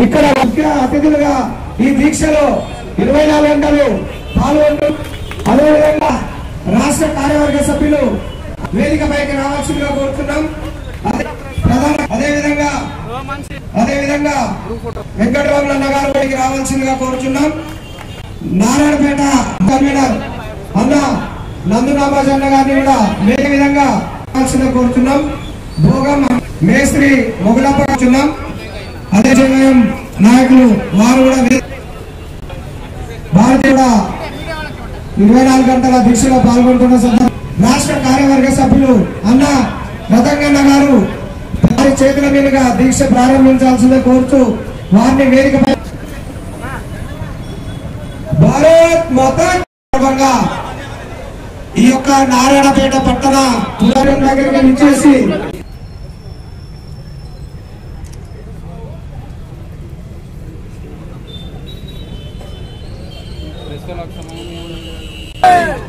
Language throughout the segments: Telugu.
ఇక్కడ ముఖ్య అతిథులుగా ఈ దీక్షలో 24 గంటలు పాల్గొంటూ అదేవిధంగా రాష్ట్ర కార్యవర్గ సభ్యులు వేదికపైకి రావాల్సిందిగా కోరుతున్నాం. అదేవిధంగా వెంకటరాములు అన్న గారు పైకి రావాల్సిందిగా కోరుతున్నాం. నారాయణపేట కన్వీనర్ అన్న నందునామాజ్ అన్న గారిని కూడా వేరే విధంగా రావాల్సిందిగా కోరుతున్నాం. భోగం మేస్త్రి మొగలప్ప కూర్చున్నాం. అదే సమయం నాయకులు వారు కూడా భారతీయ 24 గంటల దీక్షలో పాల్గొంటున్న రాష్ట్ర కార్యవర్గ సభ్యులు అన్న రతంగన్న గారు వారి చేతుల మీదుగా దీక్ష ప్రారంభించాల్సిందే కోరుతూ వారిని వేదికపై భారత్ మాతా సందర్భంగా ఈ యొక్క నారాయణపేట పట్టణ దగ్గరగా నిలిచేసి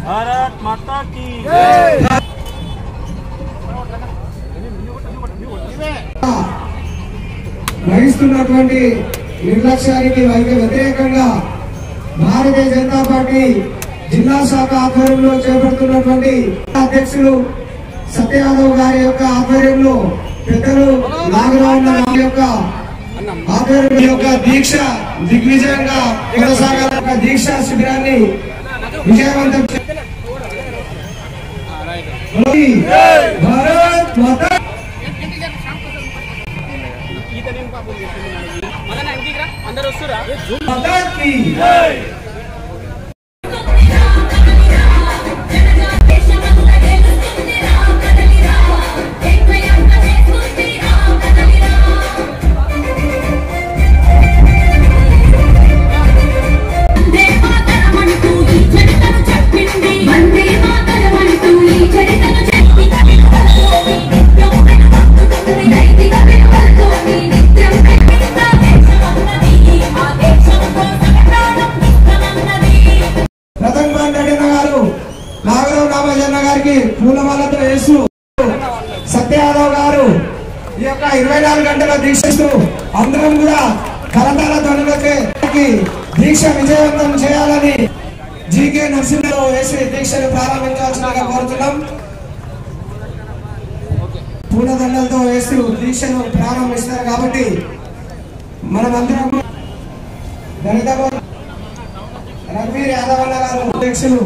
भारत माता की వహిస్తున్నటువంటి నిర్లక్ష్యానికి వ్యతిరేకంగా భారతీయ జనతా పార్టీ జిల్లా శాఖ ఆధ్వర్యంలో చేపడుతున్నటువంటి అధ్యక్షులు సత్య యాదవ్ గారి యొక్క ఆధ్వర్యంలో పెద్దలు నాగరావు యొక్క ఆధ్వర్యం యొక్క దీక్ష దిగ్విజయంగా కొనసాగాల దీక్ష శిబిరాన్ని విజయవంతం భారత్ మాతా की పూలమాలతో యేసు సత్య యాదవ్ గారు ఈ యొక్క 24 గంటల దీక్షిస్తూ అందరం కూడా కరతాళ ధ్వనులకి దీక్ష విజయవంతం చేయాలని జీకే నరసింహరావు వేసి దీక్షను ప్రారంభించాల్సిందిగా కోరుతున్నాం. పూలదండలతో వేస్తూ దీక్షను ప్రారంభిస్తారు కాబట్టి మనమందరం రఘువీర్ యాదవ్ అన్న గారు అధ్యక్షులు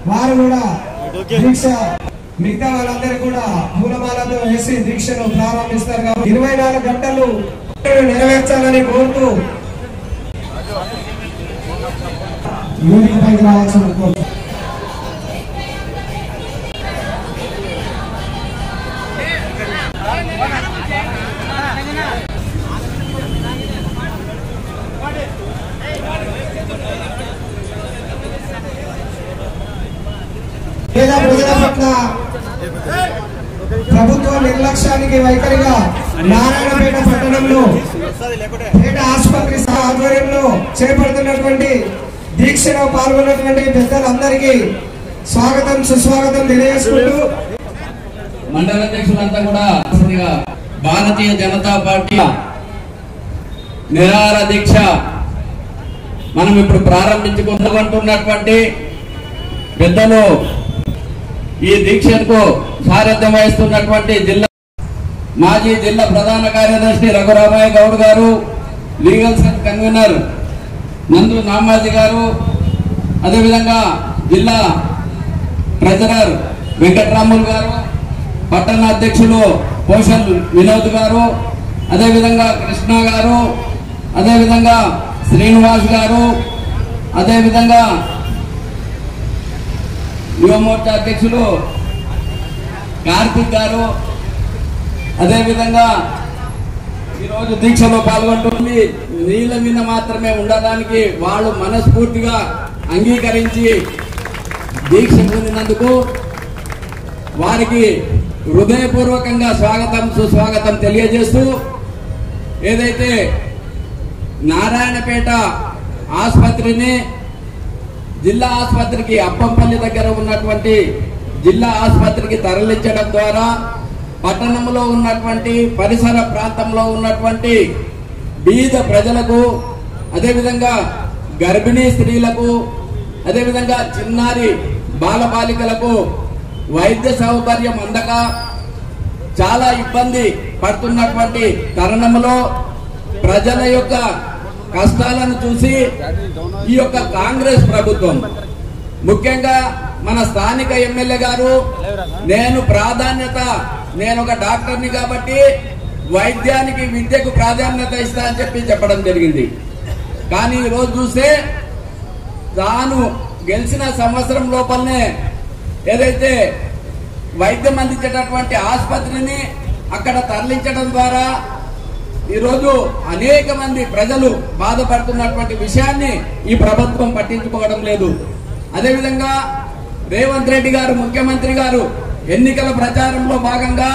వారు కూడా దీక్ష మిగతా వాళ్ళందరూ కూడా పూలమాలతో వేసి దీక్షను ప్రారంభిస్తారు కాబట్టి 24 గంటలు నెరవేర్చాలని కోరుతూ యూనిట్ పైకి రావాల్సిన కోరు. పేద ప్రజల పట్ల ప్రభుత్వ నిర్లక్ష్యానికి వైఖరిగా నారాయణపేట పట్టణంలో పేట ఆసుపత్రి ఆధ్వర్యంలో చేపడుతున్నటువంటి దీక్షలో పాల్గొన్నటువంటి పెద్దలందరికీ స్వాగతం సుస్వాగతం తెలియజేసుకుంటూ మండల అధ్యక్షులంతా కూడా భారతీయ జనతా పార్టీ నిరాహార దీక్ష మనం ఇప్పుడు ప్రారంభించుకుంటున్నటువంటి పెద్దలు ఈ దీక్షకు సారథ్యం వహిస్తున్నటువంటి జిల్లా మాజీ జిల్లా ప్రధాన కార్యదర్శి రఘురామయ్య గౌడ్ గారు, లీగల్ సెల్ కన్వీనర్ నందు నామాజీ గారు, అదేవిధంగా జిల్లా ట్రెజరర్ వెంకట్రాములు గారు, పట్టణ అధ్యక్షులు పోషల్ వినోద్ గారు, అదేవిధంగా కృష్ణ గారు, అదేవిధంగా శ్రీనివాస్ గారు, అదేవిధంగా యువమోర్చా అధ్యక్షులు కార్తిక్ గారు, అదేవిధంగా ఈరోజు దీక్షలో పాల్గొంటుంది నీళ్ళ మీద మాత్రమే ఉండడానికి వాళ్ళు మనస్ఫూర్తిగా అంగీకరించి దీక్ష పొందినందుకు వారికి హృదయపూర్వకంగా స్వాగతం సుస్వాగతం తెలియజేస్తూ, ఏదైతే నారాయణపేట ఆసుపత్రిని జిల్లా ఆసుపత్రికి అప్పంపల్లి దగ్గర ఉన్నటువంటి జిల్లా ఆసుపత్రికి తరలించడం ద్వారా పట్టణంలో ఉన్నటువంటి పరిసర ప్రాంతంలో ఉన్నటువంటి బీద ప్రజలకు, అదేవిధంగా గర్భిణీ స్త్రీలకు, అదేవిధంగా చిన్నారి బాలబాలికలకు వైద్య సౌకర్యం అందక చాలా ఇబ్బంది పడుతున్నటువంటి తరుణంలో ప్రజల యొక్క కష్టాలను చూసి ఈ యొక్క కాంగ్రెస్ ప్రభుత్వం, ముఖ్యంగా మన స్థానిక ఎమ్మెల్యే గారు, నేను ఒక డాక్టర్ని కాబట్టి వైద్యానికి విద్యకు ప్రాధాన్యత ఇస్తా అని చెప్పడం జరిగింది. కానీ ఈరోజు చూస్తే తాను గెలిచిన సంవత్సరం లోపలనే ఏదైతే వైద్యం అందించేటటువంటి ఆసుపత్రిని అక్కడ తరలించడం ద్వారా ఈరోజు అనేక మంది ప్రజలు బాధపడుతున్నటువంటి విషయాన్ని ఈ ప్రభుత్వం పట్టించుకోవడం లేదు. అదేవిధంగా రేవంత్ రెడ్డి గారు ముఖ్యమంత్రి గారు ఎన్నికల ప్రచారంలో భాగంగా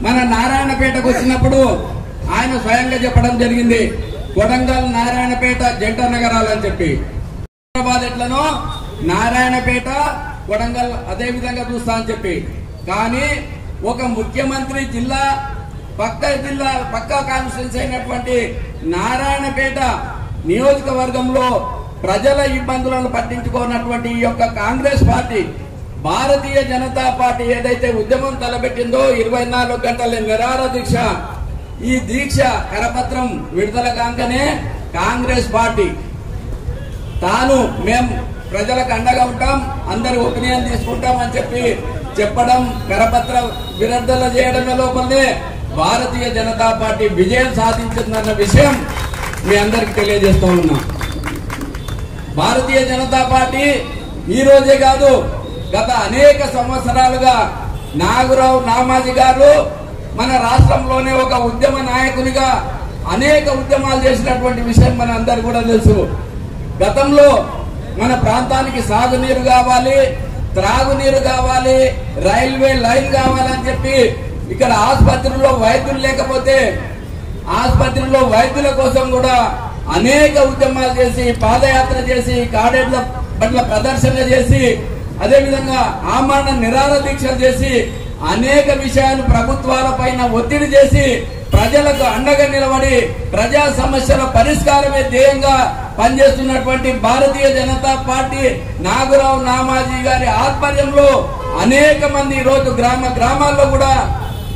మన నారాయణపేటకు వచ్చినప్పుడు ఆయన స్వయంగా చెప్పడం జరిగింది, కొడంగల్ నారాయణపేట జంట నగరాలని చెప్పి. హైదరాబాద్ ఎట్లనో నారాయణపేట కొడంగల్ అదే విధంగా చూస్తా అని చెప్పి. కానీ ఒక ముఖ్యమంత్రి జిల్లా పక్క కాన్స్టిట్యూన్సీ అయినటువంటి నారాయణపేట నియోజకవర్గంలో ప్రజల ఇబ్బందులను పట్టించుకోనటువంటి ఈ యొక్క కాంగ్రెస్ పార్టీ, భారతీయ జనతా పార్టీ ఏదైతే ఉద్యమం తలపెట్టిందో 24 గంటల నిరాహార దీక్ష, ఈ దీక్ష కరపత్రం విడుదల కాగానే కాంగ్రెస్ పార్టీ తాను మేము ప్రజలకు అండగా ఉంటాం, అందరి ఒపీనియన్ తీసుకుంటాం అని చెప్పడం కరపత్ర విడుదల చేయడమే లోపలనే భారతీయ జనతా పార్టీ విజయం సాధించిందన్న విషయం మీ అందరికి తెలియజేస్తూ ఉన్నాం. భారతీయ జనతా పార్టీ ఈ రోజే కాదు, గత అనేక సంవత్సరాలుగా నాగురావు నామాజీ గారు మన రాష్ట్రంలోనే ఒక ఉద్యమ నాయకునిగా అనేక ఉద్యమాలు చేసినటువంటి విషయం మన అందరు కూడా తెలుసు. గతంలో మన ప్రాంతానికి సాగునీరు కావాలి, త్రాగునీరు కావాలి, రైల్వే లైన్ కావాలని చెప్పి ఇక్కడ ఆసుపత్రిలో వైద్యులు లేకపోతే ఆసుపత్రిలో వైద్యుల కోసం కూడా అనేక ఉద్యమాలు చేసి, పాదయాత్ర చేసి, కాడేట్ల పట్ల ప్రదర్శన చేసి, అదేవిధంగా ఆమరణ నిరాహార దీక్షలు చేసి అనేక విషయాలు ప్రభుత్వాల పైన ఒత్తిడి చేసి ప్రజలకు అండగా నిలబడి ప్రజా సమస్యల పరిష్కారమే ధ్యేయంగా పనిచేస్తున్నటువంటి భారతీయ జనతా పార్టీ నాగురావు నామాజీ గారి ఆధ్వర్యంలో అనేక మంది ఈ రోజు గ్రామాల్లో కూడా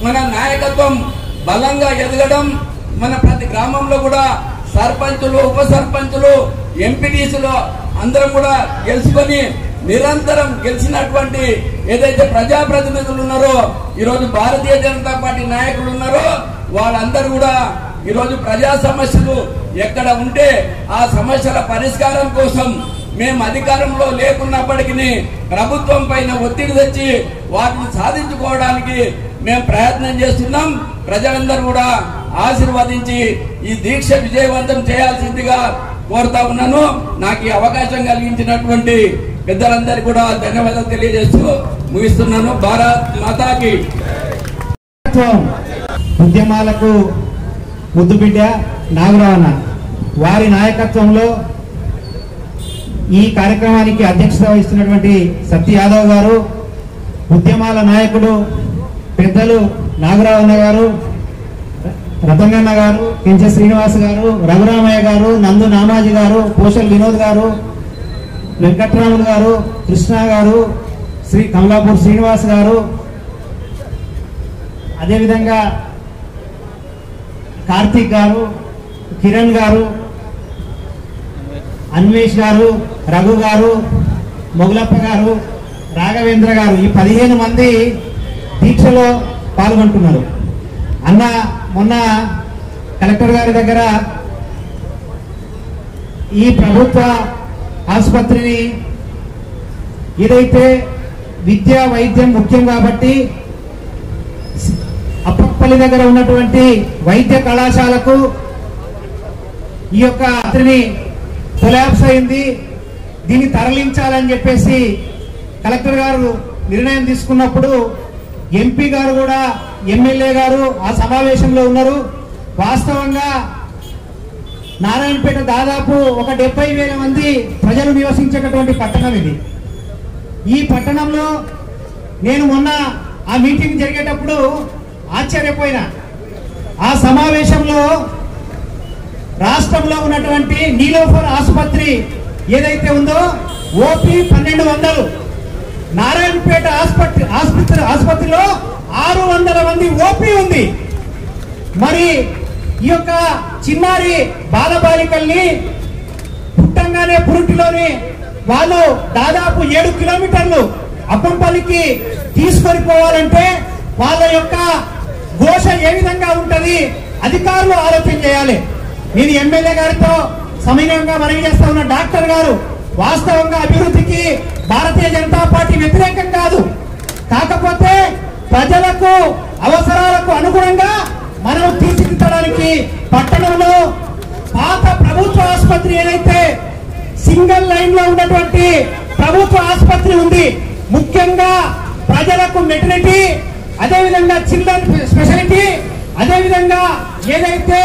మన నాయకత్వం బలంగా ఎదగడం, మన ప్రతి గ్రామంలో కూడా సర్పంచులు, ఉప సర్పంచులు, ఎంపీటీసీలు అందరం కూడా గెలుచుకొని నిరంతరం గెలిచినటువంటి ఏదైతే ప్రజాప్రతినిధులు ఉన్నారో, ఈరోజు భారతీయ జనతా పార్టీ నాయకులు ఉన్నారో వాళ్ళందరూ కూడా ఈరోజు ప్రజా సమస్యలు ఎక్కడ ఉంటే ఆ సమస్యల పరిష్కారం కోసం మేము అధికారంలో లేకున్నప్పటికీ ప్రభుత్వం పైన ఒత్తిడి తెచ్చి వాటిని సాధించుకోవడానికి మేము ప్రయత్నం చేస్తున్నాం. ప్రజలందరూ కూడా ఆశీర్వదించి ఈ దీక్ష విజయవంతం చేయాల్సిందిగా కోరుతా ఉన్నాను. నాకు ఈ అవకాశం కలిగించినటువంటి పెద్దలందరికీ కూడా ధన్యవాదాలు తెలియజేస్తూ ముగిస్తున్నాను. భారత్ మాతాకి. ఉద్యమాలకు ముద్దుబిడ్డ నాగరావణ వారి నాయకత్వంలో ఈ కార్యక్రమానికి అధ్యక్షత వహిస్తున్నటువంటి సత్య యాదవ్ గారు, ఉద్యమాల నాయకుడు పెద్దలు నాగరావణ గారు, రతనన్న గారు, కెంచె శ్రీనివాస్ గారు, రఘురామయ్య గారు, నందు నామాజీ గారు, పోషల్ వినోద్ గారు, వెంకట్రాములు గారు, కృష్ణ గారు, శ్రీ కమలాపూర్ శ్రీనివాస్ గారు, అదేవిధంగా కార్తీక్ గారు, కిరణ్ గారు, అన్వేష్ గారు, రఘు గారు, మొగలప్ప గారు, రాఘవేంద్ర గారు, ఈ 15 మంది దీక్షలో పాల్గొంటున్నారు. అన్న మొన్న కలెక్టర్ గారి దగ్గర ఈ ప్రభుత్వ ఆసుపత్రిని ఏదైతే విద్యా వైద్యం ముఖ్యం కాబట్టి అప్పపల్లి దగ్గర ఉన్నటువంటి వైద్య కళాశాలకు ఈ యొక్క ఆసుపత్రిని కొలాప్స్ అయింది, దీన్ని తరలించాలని చెప్పేసి కలెక్టర్ గారు నిర్ణయం తీసుకున్నప్పుడు ఎంపీ గారు కూడా ఎమ్మెల్యే గారు ఆ సమావేశంలో ఉన్నారు. వాస్తవంగా నారాయణపేట దాదాపు ఒక 70,000 మంది ప్రజలు నివసించేటటువంటి పట్టణం ఇది. ఈ పట్టణంలో నేను మొన్న ఆ మీటింగ్ జరిగేటప్పుడు ఆశ్చర్యపోయినా. ఆ సమావేశంలో రాష్ట్రంలో ఉన్నటువంటి నీలోఫర్ ఆసుపత్రి ఏదైతే ఉందో ఓపీ 1200, నారాయణపేట ఆసుపత్రిలో 600 మంది ఓపీ ఉంది. మరి ఈ యొక్క చిన్నారి బాలబాలికల్ని పుట్టంగానే పురుటిలోని వాళ్ళు దాదాపు 7 కిలోమీటర్లు అప్పంపల్లికి తీసుకొని పోవాలంటే వాళ్ళ యొక్క ఘోష ఏ విధంగా ఉంటది అధికారులు ఆలోచన చేయాలి. నేను ఎమ్మెల్యే గారితో సమయంగా మనవి చేస్తా ఉన్న డాక్టర్ గారు, వాస్తవంగా అభివృద్ధికి భారతీయ జనతా పార్టీ వ్యతిరేకం కాదు, కాకపోతే ప్రజలకు అవసరాలకు అనుగుణంగా మనం తీర్చిదిద్దడానికి పట్టణంలో పాత ప్రభుత్వ ఆసుపత్రి ఏదైతే సింగిల్ లైన్ లో ఉన్నటువంటి ప్రభుత్వ ఆసుపత్రి ఉంది, ముఖ్యంగా ప్రజలకు మెటర్నిటీ, అదేవిధంగా చిల్డ్రన్ స్పెషాలిటీ, అదేవిధంగా ఏదైతే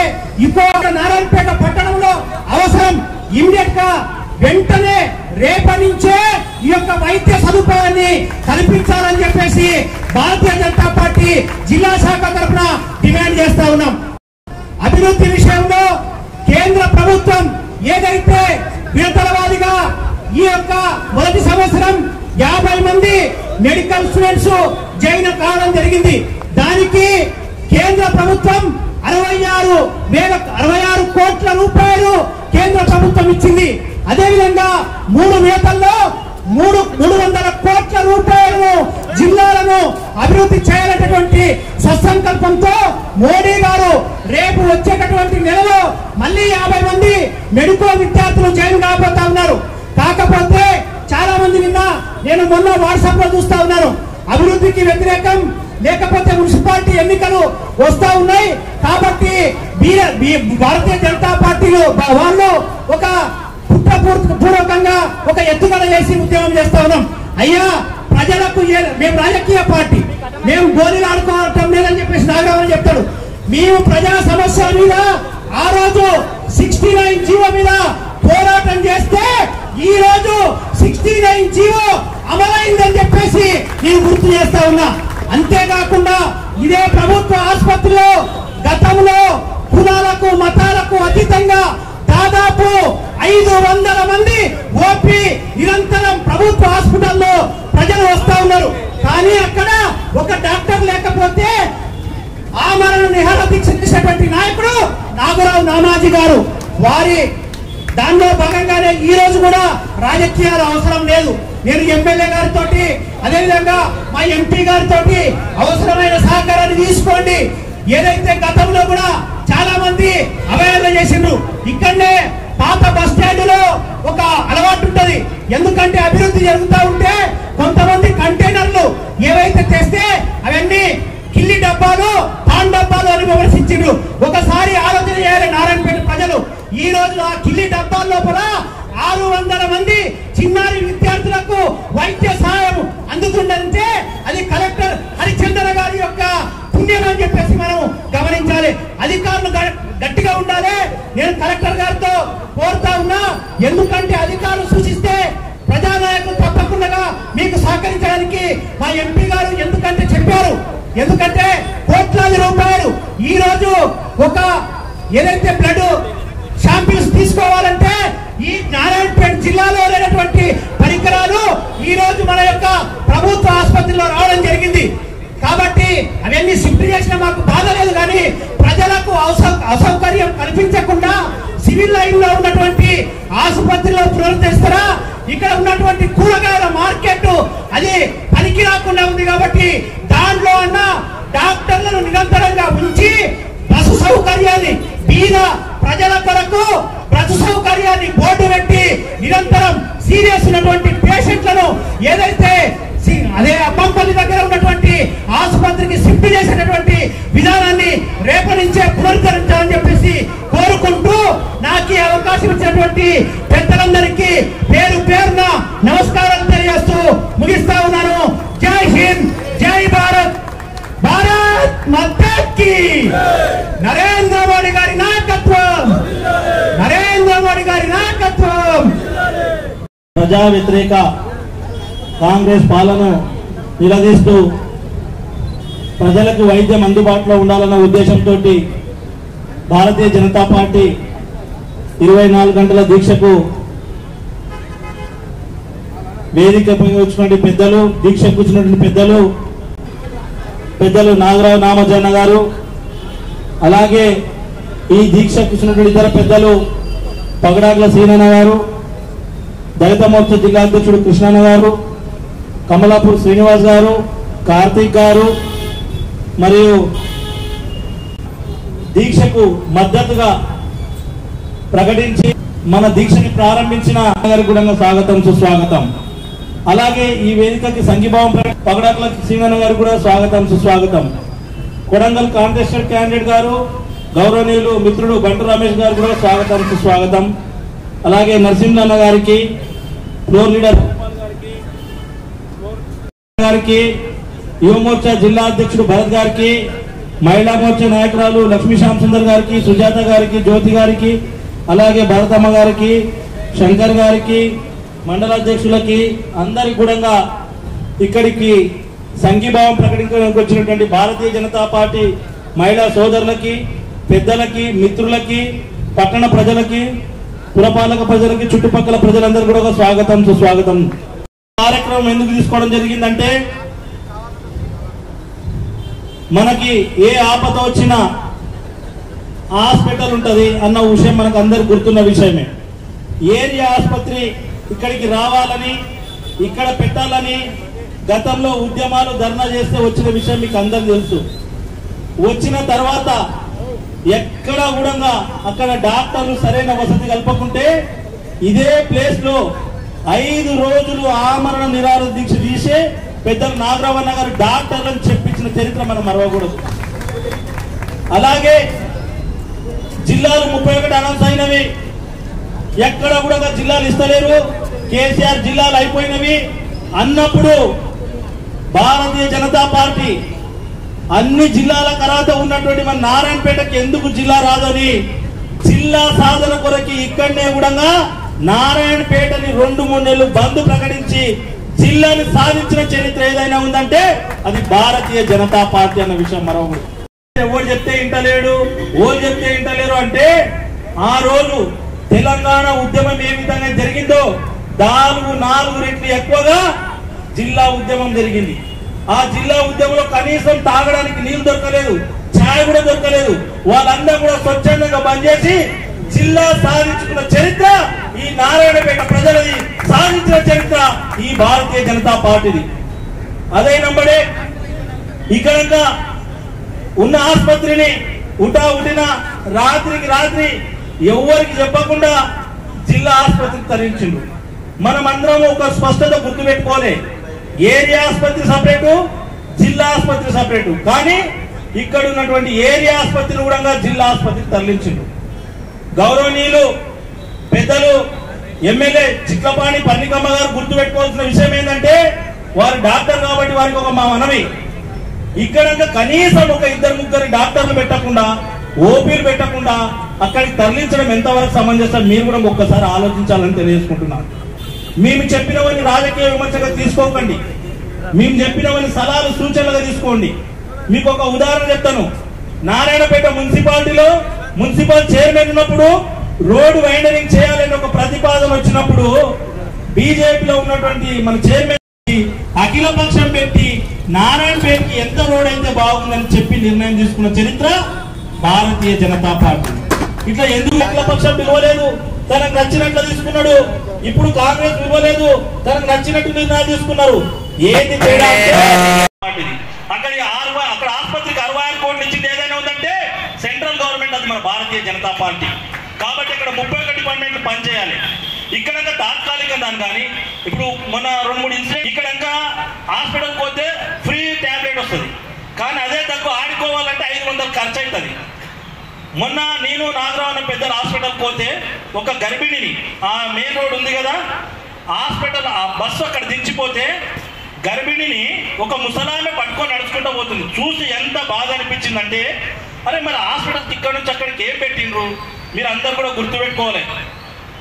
ఇప్పుడు నారాయణపేట పట్టణంలో అవసరం ఇమ్మీడియట్ గా వెంటనే రేపటి నుంచే ఈ యొక్క వైద్య సదుపాయాన్ని కల్పించాలని చెప్పేసి భారతీయ జనతా పార్టీ జిల్లా శాఖ తరఫున డిమాండ్ చేస్తా ఉన్నాం. అభివృద్ధి విషయంలో కేంద్ర ప్రభుత్వం ఏదైతే విడతలవాదిగా ఈ యొక్క మొదటి సంవత్సరం 50 మంది మెడికల్ స్టూడెంట్స్ జాయిన్ కావడం జరిగింది. దానికి కేంద్ర ప్రభుత్వం 66 కోట్ల రూపాయలు కేంద్ర ప్రభుత్వం ఇచ్చింది. అదేవిధంగా 3 నేతల్లో 300 కోట్ల రూపాయలను జిల్లాలను అభివృద్ధి చేయాలనేటువంటి సత్సంకల్పంతో మోడీ గారు రేపు వచ్చేటటువంటి నెలలో మళ్ళీ 50 మంది మెడికల్ విద్యార్థులు జాయిన్ కాబోతా ఉన్నారు. కాకపోతే చాలా మంది నేను మొన్న వాట్సాప్ లో చూస్తా ఉన్నాను, అభివృద్ధికి వ్యతిరేకం, లేకపోతే మున్సిపాలిటీ ఎన్నికలు వస్తా ఉన్నాయి కాబట్టి భారతీయ జనతా పార్టీలో వాళ్ళు ఒక కుట్రపూర్వకంగా ఒక ఎత్తుగడ చేసి ఉద్యమం చేస్తా ఉన్నాం. అయ్యా, ప్రజలకు మేము రాజకీయ పార్టీ, మేము గోళీలు ఆడుకోవటం లేదని చెప్పేసి నాగరావు చెప్తాడు. మేము ప్రజా సమస్యల మీద ఆ రోజు 69 జీవో మీద పోరాటం చేస్తే ఈ రోజు 69 జీవో అమలైందని చెప్పేసి నేను గుర్తు చేస్తా ఉన్నా. అంతేకాకుండా ఇదే ప్రభుత్వ ఆసుపత్రిలో గతంలో కులాలకు మతాలకు అతీతంగా దాదాపు 500 మంది ఓపీ నిరంతరం ప్రభుత్వ హాస్పిటల్లో ప్రజలు వస్తా ఉన్నారు. కానీ అక్కడ ఒక డాక్టర్ లేకపోతే ఆమరణ నిరాహార దీక్ష చేసేటువంటి నాయకుడు నాగరావు నామాజీ గారు. వారి దానిలో భాగంగానే ఈ రోజు కూడా రాజకీయాలు అవసరం లేదు. నేను ఎమ్మెల్యే గారితో అదేవిధంగా మా ఎంపీ గారితో అవసరమైన సహకారాన్ని తీసుకోండి. ఏదైతే గతంలో కూడా చాలా మంది అవహేళన చేసిండ్రు. ఇక్కడనే పాత బస్ స్టాండ్ లో ఒక అలవాటు ఉంటది, ఎందుకంటే అభివృద్ధి జరుగుతూ ఉంటే కొంతమంది కంటైనర్లు ఏవైతే తెస్తే అవన్నీ కిల్లి డబ్బాలు పాన్ డబ్బాలు అని విమర్శించిండ్రు. ఒకసారి ఆలోచన చేయాలి నారాయణపేట ప్రజలు. ఈ రోజు ఆ కిల్లి డబ్బాల లోపల 600 మంది చిన్నారి విద్యార్థులకు వైద్య సహాయం అందుతుందంటే అది కలెక్టర్ హరిచంద్ర గారి యొక్క పుణ్యం అని చెప్పేసి మనం గమనించాలి. అధికారులు గట్టిగా ఉండాలి. నేను కలెక్టర్ గారితో కోరుతా ఉన్నా, ఎందుకంటే అధికారులు సూచిస్తే ప్రజానాయకులు తప్పకుండా మీకు సహకరించడానికి మా ఎంపీ గారు ఎందుకంటే చెప్పారు. ఎందుకంటే కోట్లాది రూపాయలు ఈ రోజు ఒక ఏదైతే బ్లడ్ శాంపిల్స్ తీసుకోవాలంటే ఈ నారాయణపేట జిల్లాలో లేనటువంటి పరికరాలు ఈ రోజు మన యొక్క ప్రభుత్వ ఆసుపత్రిలో రావడం జరిగింది. కాబట్టి అవన్నీ షిఫ్ట్ చేసినా మాకు బాధ లేదు, కానీ ప్రజలకు అసౌకర్యం కల్పించకుండా సివిల్ లైన్ లో ఉన్నటువంటి ఆసుపత్రిలో పునరుద్ధరిస్తారా? ఇక్కడ ఉన్నటువంటి కూరగాయల మార్కెట్ అది పనికి రాకుండా ఉంది. కాబట్టి దాంట్లో అన్న డాక్టర్లను నిరంతరంగా ఉంచి బస్సు సౌకర్యాన్ని బీద ప్రజల కొరకు బస్సు సౌకర్యాన్ని బోర్డు పెట్టి నిరంతరం సీరియస్ ఉన్నటువంటి పేషెంట్లను ఏదైతే అదే అమ్మంపల్లి దగ్గర ఉన్నటువంటి ఆసుపత్రికి షిఫ్ట్ చేసేటటువంటి విధానాన్ని రేపటి నుంచే పునరుద్ధరించాలని చెప్పేసి కోరుకుంటూ నాకు ఈ అవకాశం ఇచ్చినటువంటి పెద్దలందరికీ పేరు పేరున నమస్కారాలు తెలియజేస్తూ ముగిస్తా ఉన్నాను. జై హింద్, జై భారత్, భారత్ మాతా కీ. నరేంద్ర మోడీ గారి నాయకత్వం, నరేంద్ర మోడీ గారి నాయకత్వం. ప్రజా వ్యతిరేక కాంగ్రెస్ పాలన నిలదీస్తూ ప్రజలకు వైద్యం అందుబాటులో ఉండాలన్న ఉద్దేశంతో భారతీయ జనతా పార్టీ 24 గంటల దీక్షకు వేదికపై వచ్చినటువంటి పెద్దలు, దీక్షకు వచ్చినటువంటి పెద్దలు నాగరావు నామజన్న గారు, అలాగే ఈ దీక్షకు వచ్చినటువంటి ఇతర పెద్దలు పగడాగ్ల సీనన్న గారు, దళిత మోర్చా జిల్లా అధ్యక్షుడు కృష్ణన్న గారు, కమలాపూర్ శ్రీనివాస్ గారు, కార్తీక్ గారు, మరియు దీక్షకు మద్దతుగా ప్రకటించి మన దీక్షని ప్రారంభించిన గారికి కూడా స్వాగతం సుస్వాగతం. అలాగే ఈ వేదికకి సంఘీభావం పగడాకుల శ్రీనన్న గారు కూడా స్వాగతం సుస్వాగతం. కొడంగల్ కాంటెస్టెడ్ క్యాండిడేట్ గారు గౌరవనీయులు మిత్రుడు బంటు రమేష్ గారు కూడా స్వాగతం సుస్వాగతం. అలాగే నరసింహన్న గారికి, ఫ్లోర్ లీడర్ గారికి, యువ మోర్చా జిల్లా అధ్యక్షుడు భరత్ గారికి, మహిళా మోర్చా నాయకురాలు లక్ష్మీ శ్యామ్ సుందర్ గారికి, సుజాత గారికి, జ్యోతి గారికి, అలాగే భరతమ్మ గారికి, శంకర్ గారికి, మండలాధ్యక్షులకి అందరికి కూడా ఇక్కడికి సంఘీభావం ప్రకటించడానికి వచ్చినటువంటి భారతీయ జనతా పార్టీ మహిళా సోదరులకి, పెద్దలకి, మిత్రులకి, పట్టణ ప్రజలకి, పురపాలక ప్రజలకి, చుట్టుపక్కల ప్రజలందరూ కూడా స్వాగతం సుస్వాగతం. కార్యక్రమం ఎందుకు తీసుకోవడం జరిగిందంటే, మనకి ఏ ఆపద వచ్చినా హాస్పిటల్ ఉంటుంది అన్న విషయం మనకు అందరికి గుర్తున్న విషయమే. ఏరియా ఆసుపత్రి ఇక్కడికి రావాలని, ఇక్కడ పెట్టాలని గతంలో ఉద్యమాలు ధర్నా చేస్తే వచ్చిన విషయం మీకు అందరికి తెలుసు. వచ్చిన తర్వాత ఎక్కడ కూడా అక్కడ డాక్టర్లు సరైన వసతి కల్పకుంటే ఇదే ప్లేస్ లో 5 రోజులు ఆమరణ నిరాహార దీక్ష తీసే పెద్దలు నాగరావన్న గారు డాక్టర్లను చెప్పించిన చరిత్ర మనం మరవకూడదు. అలాగే జిల్లాలు 31 అనౌన్స్ అయినవి, ఎక్కడ కూడా జిల్లాలు ఇస్తలేరు, కేసీఆర్ జిల్లాలు అయిపోయినవి అన్నప్పుడు భారతీయ జనతా పార్టీ అన్ని జిల్లాల తర్వాత ఉన్నటువంటి మన నారాయణపేటకి ఎందుకు జిల్లా రాదని జిల్లా సాధన కొరకి ఇక్కడనే కూడా నారాయణపేటని 2-3 నెలలు బంద్ ప్రకటించి జిల్లాని సాధించిన చరిత్ర ఏదైనా ఉందంటే అది భారతీయ జనతా పార్టీ అన్న విషయం మరొకటి. ఎవరు చెప్తే ఇంటలేడు, ఓళ్ళు చెప్తే ఇంటలేరు అంటే ఆ రోజు తెలంగాణ ఉద్యమం ఏ విధంగా జరిగిందో 4 రెట్లు ఎక్కువగా జిల్లా ఉద్యమం జరిగింది. ఆ జిల్లా ఉద్యమంలో కనీసం తాగడానికి నీళ్లు దొరకలేదు, ఛాయ్ కూడా దొరకలేదు. వాళ్ళందరూ కూడా స్వచ్ఛందంగా బంద్ చేసి జిల్లా సాధించుకున్న చరిత్ర ఈ నారాయణపేట ప్రజలది, సాధించిన చరిత్ర ఈ భారతీయ జనతా పార్టీది. అదే నంబడే ఇక్కడ ఉన్న ఆసుపత్రిని ఉటిన రాత్రికి రాత్రి ఎవరికి చెప్పకుండా జిల్లా ఆసుపత్రికి తరలించిండు. మనం అందరం ఒక స్పష్టత గుర్తుపెట్టుకోవాలి. ఏరియా ఆసుపత్రి సపరేటు, జిల్లా ఆసుపత్రి సపరేటు. కానీ ఇక్కడ ఉన్నటువంటి ఏరియా ఆసుపత్రిని కూడా జిల్లా ఆసుపత్రికి తరలించిండు. గౌరవనీయులు పెద్దలు ఎమ్మెల్యే చిట్లపాణి పన్నికమ్మ గారు గుర్తుపెట్టుకోవాల్సిన విషయం ఏంటంటే, వారు డాక్టర్ కాబట్టి వారికి ఒక మా మనవి, ఇక్కడ కనీసం ఒక 2-3 డాక్టర్లు పెట్టకుండా, ఓపీలు పెట్టకుండా అక్కడికి తరలించడం ఎంతవరకు సమంజసం మీరు కూడా ఒక్కసారి ఆలోచించాలని తెలియజేసుకుంటున్నాను. మేము చెప్పినవన్నీ రాజకీయ విమర్శగా తీసుకోకండి, మేము చెప్పినవన్నీ సలహాలు సూచనలుగా తీసుకోండి. మీకు ఒక ఉదాహరణ చెప్తాను. నారాయణపేట మున్సిపాలిటీలో మున్సిపల్ చైర్మన్ ఉన్నప్పుడు రోడ్డు వైండరింగ్ చేయాలని ఒక ప్రతిపాదన వచ్చినప్పుడు బీజేపీలో ఉన్నటువంటి మన చైర్మన్ అఖిల పక్షం పెట్టి నారాయణపేటకి ఎంత రోడ్ అయితే బాగుందని చెప్పి నిర్ణయం తీసుకున్న చరిత్ర భారతీయ జనతా పార్టీ. ఇట్లా ఎందుకు అఖిల పక్షం పిలవలేదు? తనకు నచ్చినట్లు తీసుకున్నాడు. ఇప్పుడు కాంగ్రెస్ పిలవలేదు, తనకు నచ్చినట్టు నిర్ణయాలు తీసుకున్నారు. ఏంటి తేడా? అక్కడ ఆసుపత్రికి 66 కోట్లు ఇచ్చింది ఏదైనా ఉందంటే సెంట్రల్ గవర్నమెంట్, అది మన భారతీయ జనతా పార్టీ. కాబట్టి ఇక్కడ 31 డిపార్ట్మెంట్లు పనిచేయాలి. ఇక్కడ తాత్కాలికంగా దాని కానీ ఇప్పుడు మొన్న 2-3 ఇన్సిడెంట్ ఇక్కడ హాస్పిటల్కి పోతే ఫ్రీ ట్యాబ్లెట్ వస్తుంది, కానీ అదే తక్కువ ఆడుకోవాలంటే 500 ఖర్చు అవుతుంది. మొన్న నేను నాగరావు అన్న పెద్దల హాస్పిటల్కి పోతే ఒక గర్భిణిని, ఆ మెయిన్ రోడ్ ఉంది కదా హాస్పిటల్, ఆ బస్సు అక్కడ దించిపోతే గర్భిణిని ఒక ముసలామె పట్టుకొని నడుచుకుంటూ పోతుంది. చూసి ఎంత బాధ అనిపించిందంటే, అరే మరి హాస్పిటల్కి ఇక్కడ నుంచి అక్కడికి ఏం పెట్టిండ్రు? మీరు అందరు కూడా గుర్తుపెట్టుకోవాలి.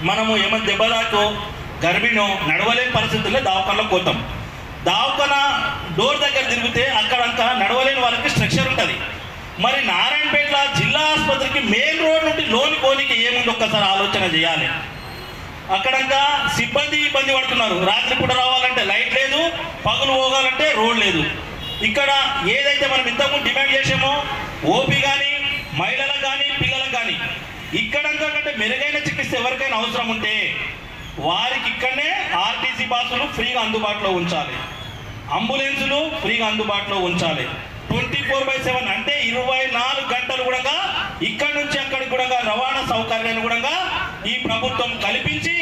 మనము ఏమైనా దెబ్బలాకో గర్భిణో నడవలేని పరిస్థితుల్లో దవాఖానలో పోతాం. దవాఖాన డోర్ దగ్గర తిరిగితే అక్కడంతా నడవలేని వాళ్ళకి స్ట్రక్చర్ ఉంటుంది. మరి నారాయణపేట జిల్లా ఆసుపత్రికి మెయిన్ రోడ్ నుండి లోని కోనికి ఏముంది ఒక్కసారి ఆలోచన చేయాలి. అక్కడంతా సిబ్బంది ఇబ్బంది పడుతున్నారు. రాత్రి పూట రావాలంటే లైట్ లేదు, పగులు పోగాలంటే రోడ్ లేదు. ఇక్కడ ఏదైతే మనం ఇంతకుముందు డిమాండ్ చేసామో ఓపీ కానీ మహిళలకు కానీ పిల్లలకు కానీ ఇక్కడంటే మెరుగైన చికిత్స ఎవరికైనా అవసరం ఉంటే వారికి ఇక్కడనే ఆర్టీసీ బస్సులు ఫ్రీగా అందుబాటులో ఉంచాలి, అంబులెన్సులు ఫ్రీగా అందుబాటులో ఉంచాలి. 24/7 అంటే 24 గంటలు కూడా ఇక్కడ నుంచి అక్కడికి కూడా రవాణా సౌకర్యాన్ని కూడా ఈ ప్రభుత్వం కల్పించి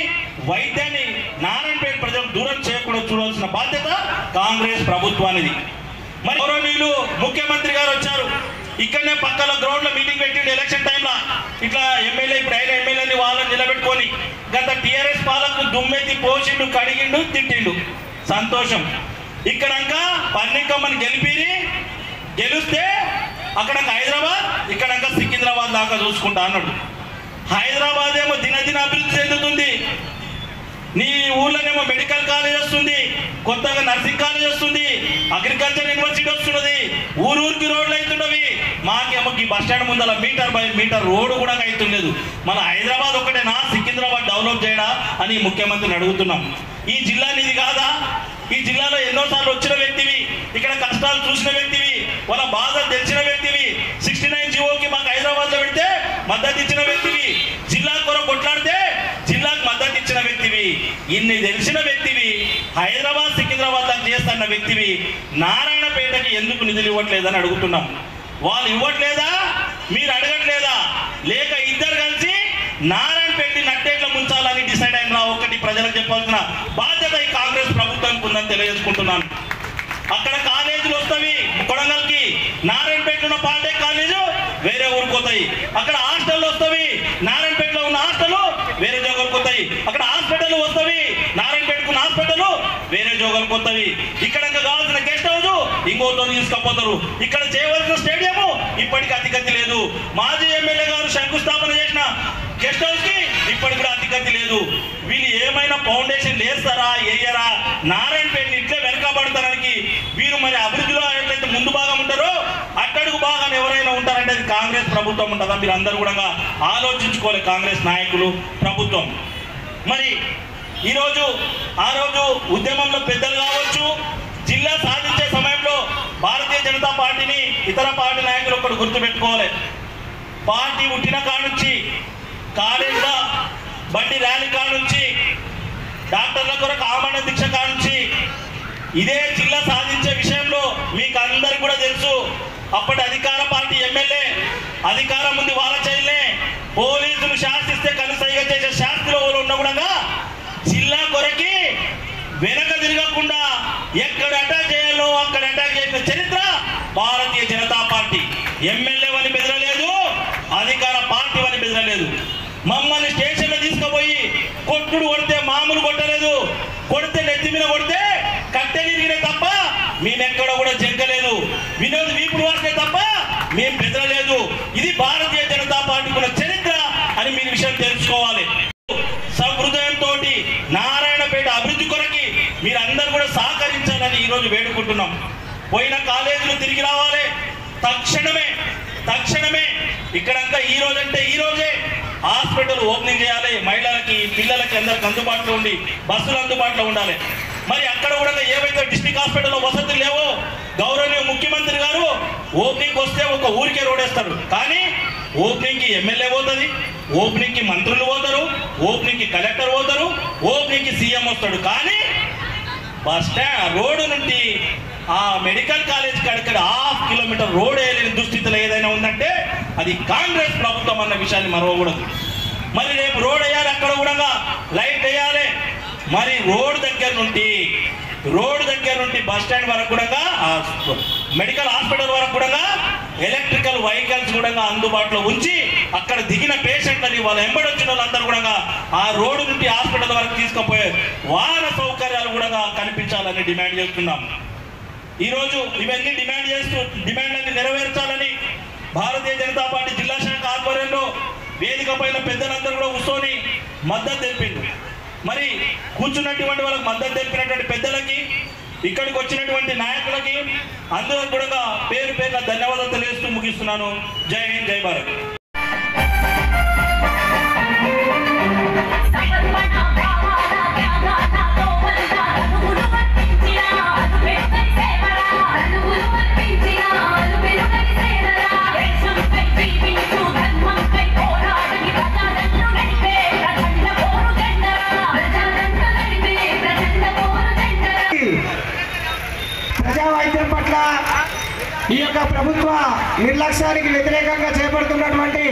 వైద్యాన్ని నారాయణపేట ప్రజలకు దూరం చేయకుండా చూడాల్సిన బాధ్యత కాంగ్రెస్ ప్రభుత్వానిది. మరి గౌరవనీయులు ముఖ్యమంత్రి గారు వచ్చారు, ఇక్కడనే పక్కన గ్రౌండ్ లో మీటింగ్ పెట్టిండు ఎలక్షన్ టైంలో. ఇట్లా ఎమ్మెల్యే ఇప్పుడు అయిన ఎమ్మెల్యేని వాళ్ళని నిలబెట్టుకొని గత టీఆర్ఎస్ పాలకు దుమ్మెత్తి పోసిండు, కడిగిండు, తిట్టిండు. సంతోషం. ఇక్కడంక పన్నికమ్మని గెలిస్తే అక్కడ హైదరాబాద్, ఇక్కడంక సికింద్రాబాద్ దాకా చూసుకుంటా అన్నాడు. హైదరాబాద్ ఏమో దినదిన అభివృద్ధి చెందుతుంది, నీ ఊర్లోనేమో మెడికల్ కాలేజ్ వస్తుంది, కొత్తగా నర్సింగ్ కాలేజ్ వస్తుంది, అగ్రికల్చర్ యూనివర్సిటీ వస్తున్నది, ఊరికి రోడ్లు అవుతున్నవి. మాకేమో ఈ బస్ స్టాండ్ ముందర మీటర్ బై మీటర్ రోడ్డు కూడా అవుతుండలేదు. మన హైదరాబాద్ ఒకటేనా సికింద్రాబాద్ డెవలప్ చేయడా అని ముఖ్యమంత్రిని అడుగుతున్నాం. ఈ జిల్లా నీది కాదా? ఈ జిల్లాలో ఎన్నోసార్లు వచ్చిన వ్యక్తివి, ఇక్కడ కష్టాలు చూసిన వ్యక్తివి, వాళ్ళ బాధలు తెలిసిన వ్యక్తివి. 69 జీవోకి మాకు హైదరాబాద్ లో పెడితే మద్దతు ఇచ్చిన వ్యక్తివి, జిల్లా కొరకు కొట్లాడితే జిల్లాకు మద్దతు ఇచ్చిన వ్యక్తివి. ఇన్ని తెలిసిన వ్యక్తివి హైదరాబాద్ సికింద్రాబాద్ దాకా చేస్తున్న వ్యక్తివి నారాయణపేటకి ఎందుకు నిధులు ఇవ్వట్లేదని అడుగుతున్నాం. వాళ్ళు ఇవ్వట్లేదా, మీరు అడగట్లేదా, లేక ఇద్దరు కలిసి నారాయణపేటని నట్టేట్ల ముంచాలని డిసైడ్ అయిన ఒకటి ప్రజలకు చెప్పాల్సిన బాధ్యత ఈ కాంగ్రెస్ ప్రభుత్వానికి ఉందని తెలియజేసుకుంటున్నాను. అక్కడ కాలేజీలు వస్తాయి కొడంగల్కి, నారాయణపేటలో ఉన్న పాలిటెక్ కాలేజు వేరే ఊరికి పోతాయి. అక్కడ హాస్టల్ వస్తాయి, నారాయణపేటలో ఉన్న హాస్టల్ వేరే జోగలకు పోతాయి. అక్కడ హాస్పిటల్ వస్తాయి, నారాయణపేటకు ఉన్న హాస్పిటల్ వేరే జోగలకు పోతాయి. ఇక్కడ కావాల్సిన గెస్ట్ హౌస్ ఇంకోతో తీసుకపోతారు. ఇక్కడ చేయవలసిన స్టేడియం ఇప్పటికీ అతిగతి లేదు. మాజీ ఎమ్మెల్యే గారు శంకుస్థాపన చేసిన గెస్ట్ హౌస్ కి ఇప్పటికి కూడా అతిగతి లేదు. వీళ్ళు ఏమైనా ఫౌండేషన్ వేస్తారా వేయరా? నారాయణపేటని ఇట్లే వెనకబడతానికి వీరు మరి అభివృద్ధిలో ఎట్లయితే ముందు భాగం ఉంటారో అట్టడుగు భాగం ఎవరైనా ఉంటారంటే అది కాంగ్రెస్ ప్రభుత్వం ఉంటుందా? మీరు అందరూ కూడా ఆలోచించుకోవాలి, కాంగ్రెస్ నాయకులు, ప్రభుత్వం. మరి ఈరోజు ఆ రోజు ఉద్యమంలో పెద్దలు కావచ్చు, జిల్లా సాధించే సమయంలో భారతీయ జనతా పార్టీని ఇతర పార్టీ నాయకులు ఒకటి గుర్తుపెట్టుకోవాలి. పార్టీ పుట్టిన కానుంచి, కాలేజీలో బండి ర్యాలీ కానుంచి, డాక్టర్ల కొరకు ఆమరణ దీక్ష కానుంచి ఇదే జిల్లా సాధించే విషయంలో మీకు అందరికి కూడా తెలుసు. అప్పటి అధికార పార్టీ ఎమ్మెల్యే అధికారం ఉంది వాళ్ళ చైలే, పోలీసులు శాసిస్తే కనుసైగా చేసే శాస్త్రంలో ఉన్న కూడా జిల్లా కొరకి వెనక తిరగకుండా ఎక్కడ అటాక్ చేయాలో అక్కడ అటాక్ చేసిన చరిత్ర భారతీయ జనతా పార్టీ. ఎమ్మెల్యే అని బెదరలేదు, అధికార పార్టీ అని బెదరలేదు. మమ్మల్ని స్టేషన్లో తీసుకుపోయి కొట్టుడు కొడితే మామూలు కొట్టలేదు, కొడితే నెత్తి మీద కొడితే కట్టెలిరిగినే తప్ప మేమెక్కడ కూడా జంకలేదు. వినోద్ వీపుడు వాస్తే తప్ప మేము బెదరలేదు. ఇది భారతీయ జనతా పార్టీకి ఉన్న చరిత్ర అని మీరు విషయం తెలుసుకోవాలి. సహృదయంతో నారాయణపేట అభివృద్ధి కొరకి మీరందరూ కూడా సహకరించాలని ఈరోజు వేడుకుంటున్నాం. పోయిన కాలేజీలు తిరిగి రావాలి తక్షణమే. ఇక్కడంతా ఈ రోజు అంటే ఈ రోజే హాస్పిటల్ ఓపెనింగ్ చేయాలి. మహిళలకి పిల్లలకి అందరికి అందుబాటులో ఉండి బస్సులు అందుబాటులో ఉండాలి. మరి అక్కడ కూడా ఏవైతే డిస్ట్రిక్ట్ హాస్పిటల్లో వసతులు లేవో గౌరవనీయ ముఖ్యమంత్రి గారు ఓపెనింగ్ వస్తే ఒక ఊరికే రోడేస్తారు. కానీ ఓపెనింగ్కి ఎమ్మెల్యే పోతుంది, ఓపెనింగ్కి మంత్రులు పోతారు, ఓపెనింగ్కి కలెక్టర్ పోతారు, ఓపెనింగ్కి సీఎం వస్తాడు. కానీ బస్ స్టాండ్ రోడ్డు నుండి ఆ మెడికల్ కాలేజ్ కాడికి 1/2 కిలోమీటర్ రోడ్ వేయలేని దుస్థితిలో ఏదైనా ఉందంటే అది కాంగ్రెస్ ప్రభుత్వం అన్న విషయాన్ని మరవకూడదు. మరి రేపు రోడ్ వేయాలి, అక్కడ కూడా లైట్ వేయాలి. మరి రోడ్ దగ్గర నుండి బస్ స్టాండ్ వరకు కూడా మెడికల్ హాస్పిటల్ వరకు కూడా ఎలక్ట్రికల్ వెహికల్స్ కూడా అందుబాటులో ఉంచి అక్కడ దిగిన పేషెంట్లని వాళ్ళ ఎంబడొచ్చిన వాళ్ళందరూ కూడా ఆ రోడ్డు నుండి హాస్పిటల్ వరకు తీసుకుపోయే వాహన సౌకర్యాలు కూడా కనిపించాలని డిమాండ్ చేస్తున్నాం. ఈరోజు ఇవన్నీ డిమాండ్లన్నీ నెరవేర్చాలని భారతీయ జనతా పార్టీ జిల్లా శాఖ ఆధ్వర్యంలో వేదిక పైన పెద్దలందరూ కూడా కూర్చొని మద్దతు తెలిపింది. మరి కూర్చున్నటువంటి వాళ్ళకి మద్దతు తెలిపినటువంటి పెద్దలకి, ఇక్కడికి వచ్చినటువంటి నాయకులకి అందరూ కూడా పేరు పేరున ధన్యవాదాలు తెలియజేస్తూ ముగిస్తున్నాను. జై హింద్, జై భారత్. ప్రజా వైద్యం పట్ల ఈ యొక్క ప్రభుత్వ నిర్లక్ష్యానికి వ్యతిరేకంగా చేపడుతున్నటువంటి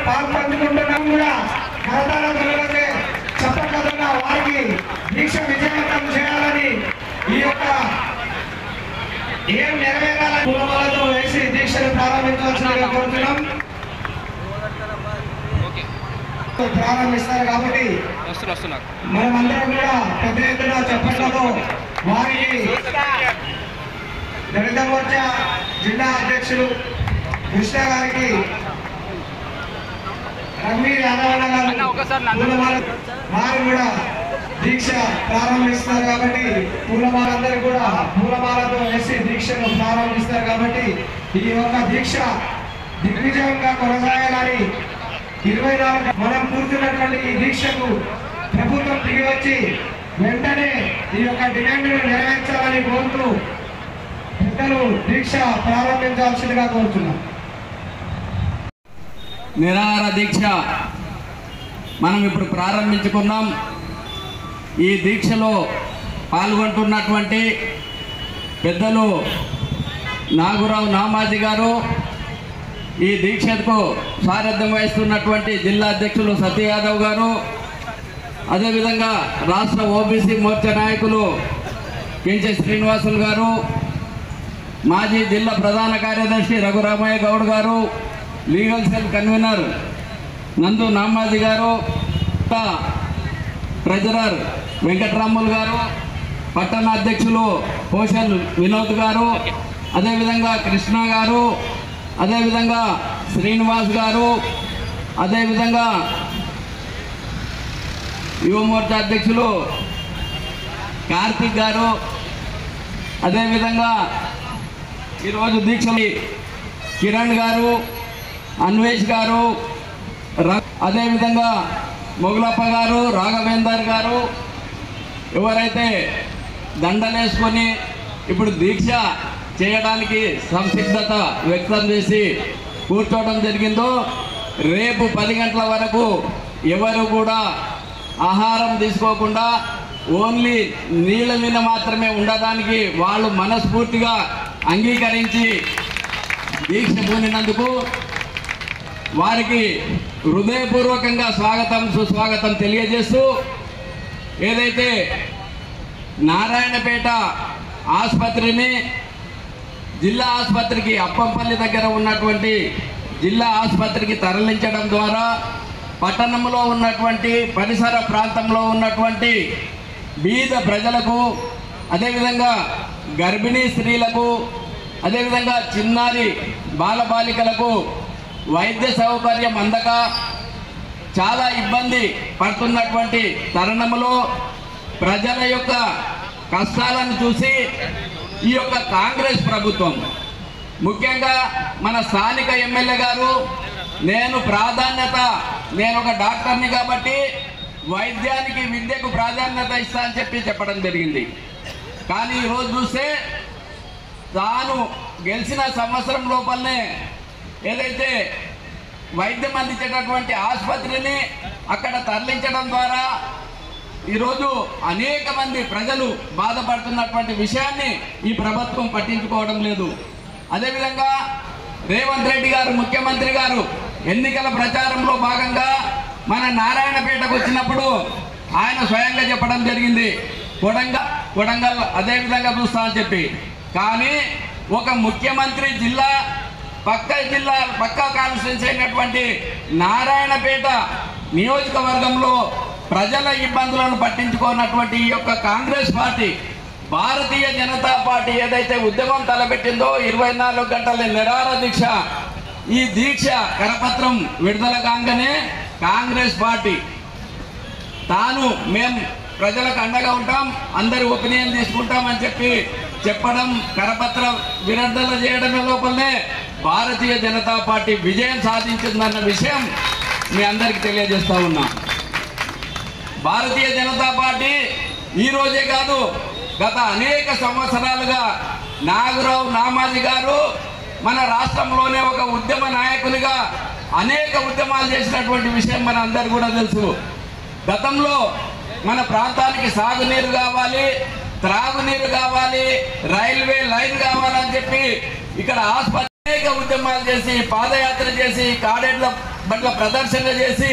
పాల్పంచుకుంటున్నాం కూడా కరతాళ చెప్పగలుగుతున్న వారికి దీక్ష విజయవంతం చేయాలని ఈ యొక్క ఏం నెరవేరాలని పూలమాలతో వేసి దీక్షను ప్రారంభించాల్సిందిగా కోరుతున్నాం. ప్రారంభిస్తారు కాబట్టి మనమందరం కూడా పెద్ద ఎత్తున చెప్పట్లతో వారికి దళిత మోర్చా జిల్లా అధ్యక్షులు కృష్ణ గారికి, రంగీర్ యాదవన్న గారు వారు కూడా దీక్ష ప్రారంభిస్తారు కాబట్టి పూలమాలందరూ కూడా పూలమాలతో వేసి దీక్షను ప్రారంభిస్తారు కాబట్టి ఈ యొక్క దీక్ష దిగ్విజయంగా కొనసాగాలని 24 మనం కూర్చున్నటువంటి ఈ దీక్షకు ప్రభుత్వం దిగి వచ్చి వెంటనే ఈ యొక్క డిమాండ్ను నెరవేర్చాలని కోరుతూ పెద్దలు దీక్ష ప్రారంభించాల్సిందిగా కోరుతున్నాం. నిరాహార దీక్ష మనం ఇప్పుడు ప్రారంభించుకున్నాం. ఈ దీక్షలో పాల్గొంటున్నటువంటి పెద్దలు నాగురావు నామాజీ గారు, ఈ దీక్షకు సారథ్యం వహిస్తున్నటువంటి జిల్లా అధ్యక్షులు సత్య యాదవ్ గారు, అదేవిధంగా రాష్ట్ర ఓబీసీ మోర్చా నాయకులు కెంచె శ్రీనివాసులు గారు, మాజీ జిల్లా ప్రధాన కార్యదర్శి రఘురామయ్య గౌడ్ గారు, లీగల్ సెల్ కన్వీనర్ నందు నామాజీ గారు, ట్రెజరర్ వెంకటరాములు గారు, పట్టణ అధ్యక్షులు పోషల్ వినోద్ గారు, అదేవిధంగా కృష్ణ గారు, అదేవిధంగా శ్రీనివాస్ గారు, అదేవిధంగా యువ మోర్చా అధ్యక్షులు కార్తిక్ గారు, అదేవిధంగా ఈరోజు దీక్షలు కిరణ్ గారు, అన్వేష్ గారు, అదేవిధంగా మొగులప్ప గారు, రాఘవేందర్ గారు, ఎవరైతే దండలేసుకొని ఇప్పుడు దీక్ష చేయడానికి సంసిద్ధత వ్యక్తం చేసి కూర్చోవడం జరిగిందో, రేపు 10 గంటల వరకు ఎవరు కూడా ఆహారం తీసుకోకుండా ఓన్లీ నీళ్ళ మీద మాత్రమే ఉండడానికి వాళ్ళు మనస్ఫూర్తిగా అంగీకరించి దీక్ష పూనినందుకు వారికి హృదయపూర్వకంగా స్వాగతం సుస్వాగతం తెలియజేస్తూ ఏదైతే నారాయణపేట ఆసుపత్రిని జిల్లా ఆసుపత్రికి అప్పంపల్లి దగ్గర ఉన్నటువంటి జిల్లా ఆసుపత్రికి తరలించడం ద్వారా పట్టణంలో ఉన్నటువంటి పరిసర ప్రాంతంలో ఉన్నటువంటి బీద ప్రజలకు అదేవిధంగా గర్భిణీ స్త్రీలకు అదేవిధంగా చిన్నారి బాలబాలికలకు వైద్య సౌకర్యం అందక చాలా ఇబ్బంది పడుతున్నటువంటి తరుణంలో ప్రజల యొక్క కష్టాలను చూసి ఈ యొక్క కాంగ్రెస్ ప్రభుత్వం ముఖ్యంగా మన స్థానిక ఎమ్మెల్యే గారు నేను ఒక డాక్టర్ని కాబట్టి వైద్యానికి విద్యకు ప్రాధాన్యత ఇస్తా అని చెప్పడం జరిగింది. కానీ ఈరోజు చూస్తే తాను గెలిచిన సంవత్సరం లోపలనే ఏదైతే వైద్యం అందించేటటువంటి ఆసుపత్రిని అక్కడ తరలించడం ద్వారా ఈరోజు అనేక మంది ప్రజలు బాధపడుతున్నటువంటి విషయాన్ని ఈ ప్రభుత్వం పట్టించుకోవడం లేదు. అదేవిధంగా రేవంత్ రెడ్డి గారు ముఖ్యమంత్రి గారు ఎన్నికల ప్రచారంలో భాగంగా మన నారాయణపేటకు వచ్చినప్పుడు ఆయన స్వయంగా చెప్పడం జరిగింది కొడంగల్ అదేవిధంగా చూస్తామని చెప్పి. కానీ ఒక ముఖ్యమంత్రి పక్క కాన్స్టిట్యున్సీ అయినటువంటి నారాయణపేట నియోజకవర్గంలో ప్రజల ఇబ్బందులను పట్టించుకున్నటువంటి ఈ యొక్క కాంగ్రెస్ పార్టీ భారతీయ జనతా పార్టీ ఏదైతే ఉద్యమం తలపెట్టిందో 24 గంటల నిరాహార దీక్ష, ఈ దీక్ష కరపత్రం విడుదల కాగానే కాంగ్రెస్ పార్టీ మేము ప్రజలకు అండగా ఉంటాం, అందరి ఒపీనియన్ తీసుకుంటామని చెప్పడం కరపత్ర విడుదల చేయడమే లోపలనే భారతీయ జనతా పార్టీ విజయం సాధించిందన్న విషయం మీ అందరికీ తెలియజేస్తా ఉన్నాం. భారతీయ జనతా పార్టీ ఈ రోజే కాదు, గత అనేక సంవత్సరాలుగా నాగరావు నామాజీ గారు మన రాష్ట్రంలోనే ఒక ఉద్యమ నాయకునిగా అనేక ఉద్యమాలు చేసినటువంటి విషయం మన అందరు కూడా తెలుసు. గతంలో మన ప్రాంతానికి సాగునీరు కావాలి, త్రాగునీరు కావాలి, రైల్వే లైన్ కావాలని చెప్పి ఇక్కడ ఆసుపత్రి అనేక ఉద్యమాలు చేసి పాదయాత్ర చేసి కాడెడ్ల బండ్ల ప్రదర్శన చేసి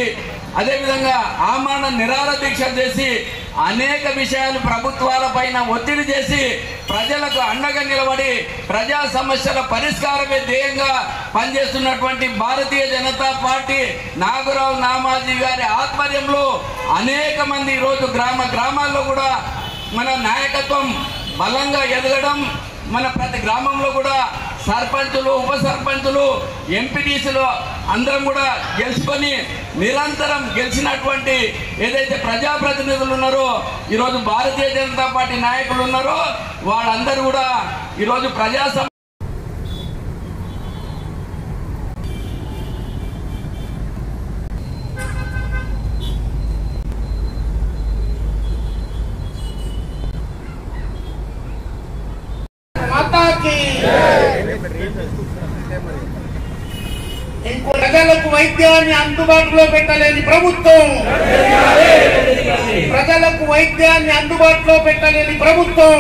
అదేవిధంగా ఆమరణ నిరాహార దీక్ష చేసి అనేక విషయాలు ప్రభుత్వాల పైన ఒత్తిడి చేసి ప్రజలకు అండగా నిలబడి ప్రజా సమస్యల పరిష్కారమే ధ్యేయంగా పనిచేస్తున్నటువంటి భారతీయ జనతా పార్టీ నాగరావు నామాజీ గారి ఆధ్వర్యంలో అనేక మంది ఈరోజు గ్రామాల్లో కూడా మన నాయకత్వం బలంగా ఎదగడం, మన ప్రతి గ్రామంలో కూడా సర్పంచులు ఉప సర్పంచులు ఎంపీటీసీలు అందరం కూడా గెలుచుకొని నిరంతరం గెలిచినటువంటి ఏదైతే ప్రజాప్రతినిధులు ఉన్నారో ఈరోజు భారతీయ జనతా పార్టీ నాయకులు ఉన్నారో వాళ్ళందరూ కూడా ఈరోజు ప్రజలకు వైద్యాన్ని అందుబాటులో పెట్టలేని ప్రభుత్వం, ప్రజలకు వైద్యాన్ని అందుబాటులో పెట్టలేని ప్రభుత్వం.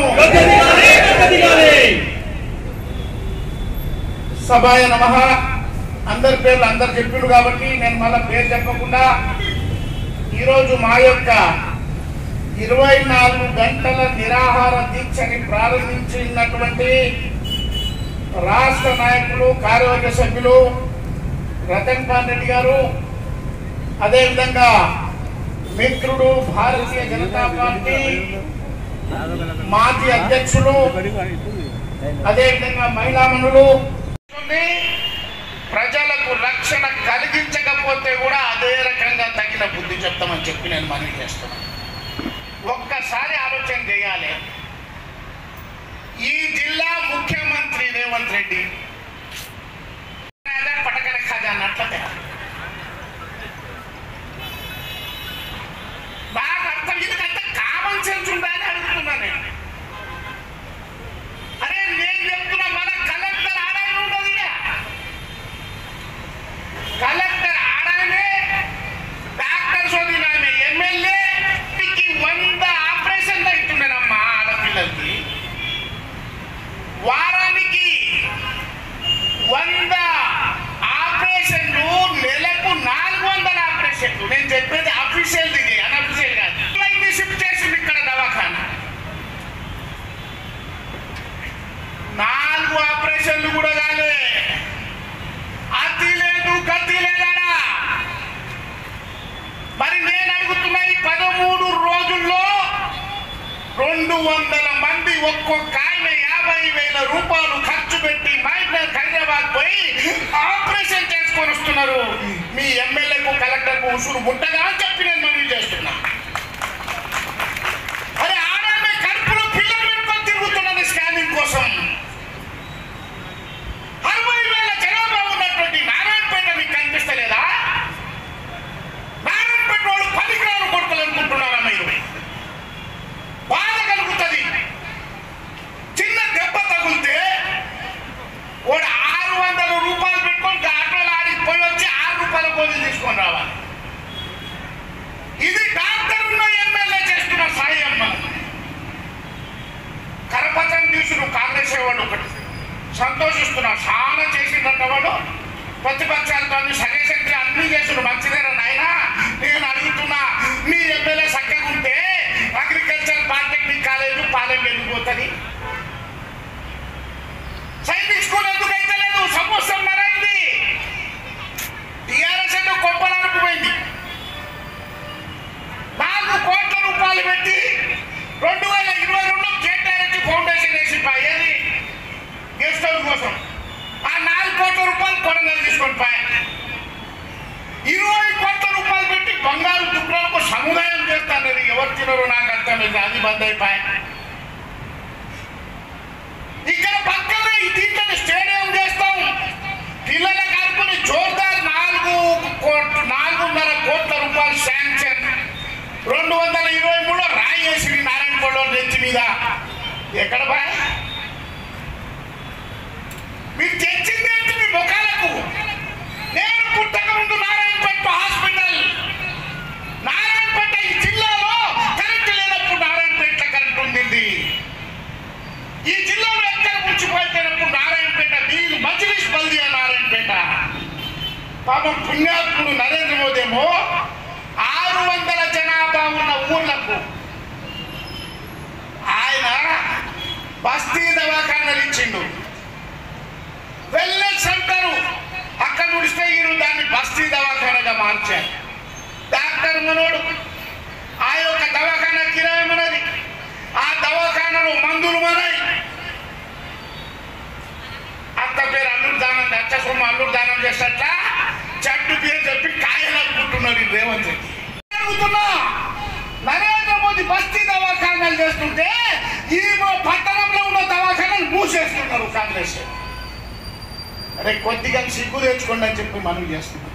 సభాయ నమః. అందరి పేర్లు అందరు చెప్పిండు కాబట్టి నేను మళ్ళా పేరు చెప్పకుండా ఈరోజు మా యొక్క 24 గంటల నిరాహార దీక్షని ప్రారంభించినటువంటి రాష్ట్ర నాయకులు కార్యవర్గ సభ్యులు రతన్ పాల్ రెడ్డి గారు, అదేవిధంగా మిత్రుడు భారతీయ జనతా పార్టీ మాజీ అధ్యక్షులు, అదేవిధంగా మహిళామణులు ప్రజలకు రక్షణ కలిగించకపోతే కూడా అదే రకంగా తగిన బుద్ధి చెప్తామని చెప్పి నేను మనవి చేస్తున్నాను. ఒక్కసారి ఆలోచన చేయాలి. ఈ జిల్లా ముఖ్యమంత్రి రేవంత్ రెడ్డి పటకర ఖజానా బాగా అర్థం, ఎందుకంటే కామన్ సెన్స్ ఉండాలని అడుగుతున్నా నేను. అరే నేను చెప్తున్నా, మన కలెక్టర్ ఆడాయన ఉండదు, కలెక్టర్ ఆడాయనే, డాక్టర్ సోదినామే, ఎమ్మెల్యేకి 100 ఆపరేషన్లు అవుతున్నానమ్మా ఆడపిల్లలకి. వారానికి 100 ఆపరేషన్లు ఒక్కొక్క ఆయన 50,000 రూపాయలు ఖర్చు పెట్టి మైగ్రేట్ హైదరాబాద్ పోయి ఆపరేషన్ చేసుకొని వస్తున్నారు. మీ ఎమ్మెల్యేకు కలెక్టర్కు ఉసురు ముట్టగా అని చెప్పి నేను మనవి చేస్తున్నా. అరే ఆడమే కడుపులో పిల్లలు పెట్టుకొని తిరుగుతున్నది స్కానింగ్ కోసం. 60,000 జనాభా ఉన్నటువంటి నారాయణపేట మీకు కనిపిస్తలేదా? నారాయణపేట వాళ్ళు 10 గ్రాములు కొడుకులు అనుకుంటున్నారా మీరు? బాధ కలుగుతుంది. చిన్న దెబ్బ తగిలితే వాడు 600 రూపాయలు పెట్టుకొని ఆటోలు ఆడికి పోయి వచ్చి 6 రూపాయల గోళీలు తీసుకొని రావాలి. ఇది డాక్టర్ ఉన్న ఎమ్మెల్యే చేస్తున్న సాయం. కరపత్రం తీసుడు కాంగ్రెస్ వాడు ఒకటి సంతోషిస్తున్నారు. చాలా చేసిందంట వాడు. ప్రతిపక్షాలతో సజెషన్లు అన్ని చేస్తుడు. మంచిదేనా నాయన? నేను అడుగుతున్నా, మీ ఎమ్మెల్యే చక్కగా ఉంటే అగ్రికల్చర్ పాలిటెక్నిక్ కాలేజ్ పాలెం వెళ్ళిపోతుంది. సైనిక్ స్కూల్ ఎందుకు అయితే లేదు? సంవత్సరం నరైంది. టీఆర్ఎస్ ఎందుకు కొంపలకు పోయింది. 4 కోట్ల రూపాయలు పెట్టి 2022 కేటీఆర్ఎస్ ఫౌండేషన్ వేసి ఏది గెస్ట్ హౌస్ కోసం ఆ 4 కోట్ల రూపాయలు కొడంగల్ తీసుకొని పోయి 20 కోట్ల రూపాయలు పెట్టి బంగారు దుఃఖాలకు సముదాయం చేస్తాను. ఎవరు తినరు నాకు అర్థమైంది. అది బంద్ అయిపోయి ఇక్కడ పక్కనే దీంట్లో స్టేడియం చేస్తాం. పిల్లలకు అనుకుని జోర్దార్ 4.5 కోట్ల రూపాయలు శాంక్షన్. 223 రాయి వేసి నారాయణపేట నెత్తి మీద. ఎక్కడ బాయ్ మీరు తెచ్చింది ఏంటి మీ ముఖాలకు? నేను పుట్టక ముందు నారాయణపేట హాస్పిటల్, నారాయణపేట ఈ జిల్లాలో కరెంట్ లేనప్పుడు నారాయణపేట కరెంట్ ఉండింది. ఈ జిల్లాలో ఎక్కడ ముచ్చిపోయినప్పుడు నారాయణపేట మీరు మజ్లిస్ బల్దియా నారాయణపేట. పాపం పుణ్యాత్ముడు నరేంద్ర మోదీ ఏమో 600 జనాభా ఉన్న ఊర్లకు ఆయన బస్తీ దవాఖానాలు ఇచ్చిండు. వెల్నెస్ సెంటర్ అక్కడ నుడిస్తే ఈయన దాన్ని బస్తీ దవాఖానగా మార్చారు. డాక్టర్ మనోడు ఆ యొక్క దవాఖానా కిరాయి మనది. ఆ దవాఖానలో మందులు మనయి. అంత పేరు అల్లుడు దానం, అచ్చసొమ్మ అల్లుడు దానం చేసేట్లా చెట్టు పేరు చెప్పి కాయలు అనుకుంటున్నారు రేవంత్ రెడ్డి. అడుగుతున్నా, నరేంద్ర మోదీ బస్తీ దవాఖానాలు చేస్తుంటే ఈ పట్టణంలో ఉన్న దవాఖానాలు మూసేస్తున్నారు కాంగ్రెస్. అరే కొద్దిగా సిగ్గు తెచ్చుకోండి అని చెప్పి మనం చేస్తున్నాం.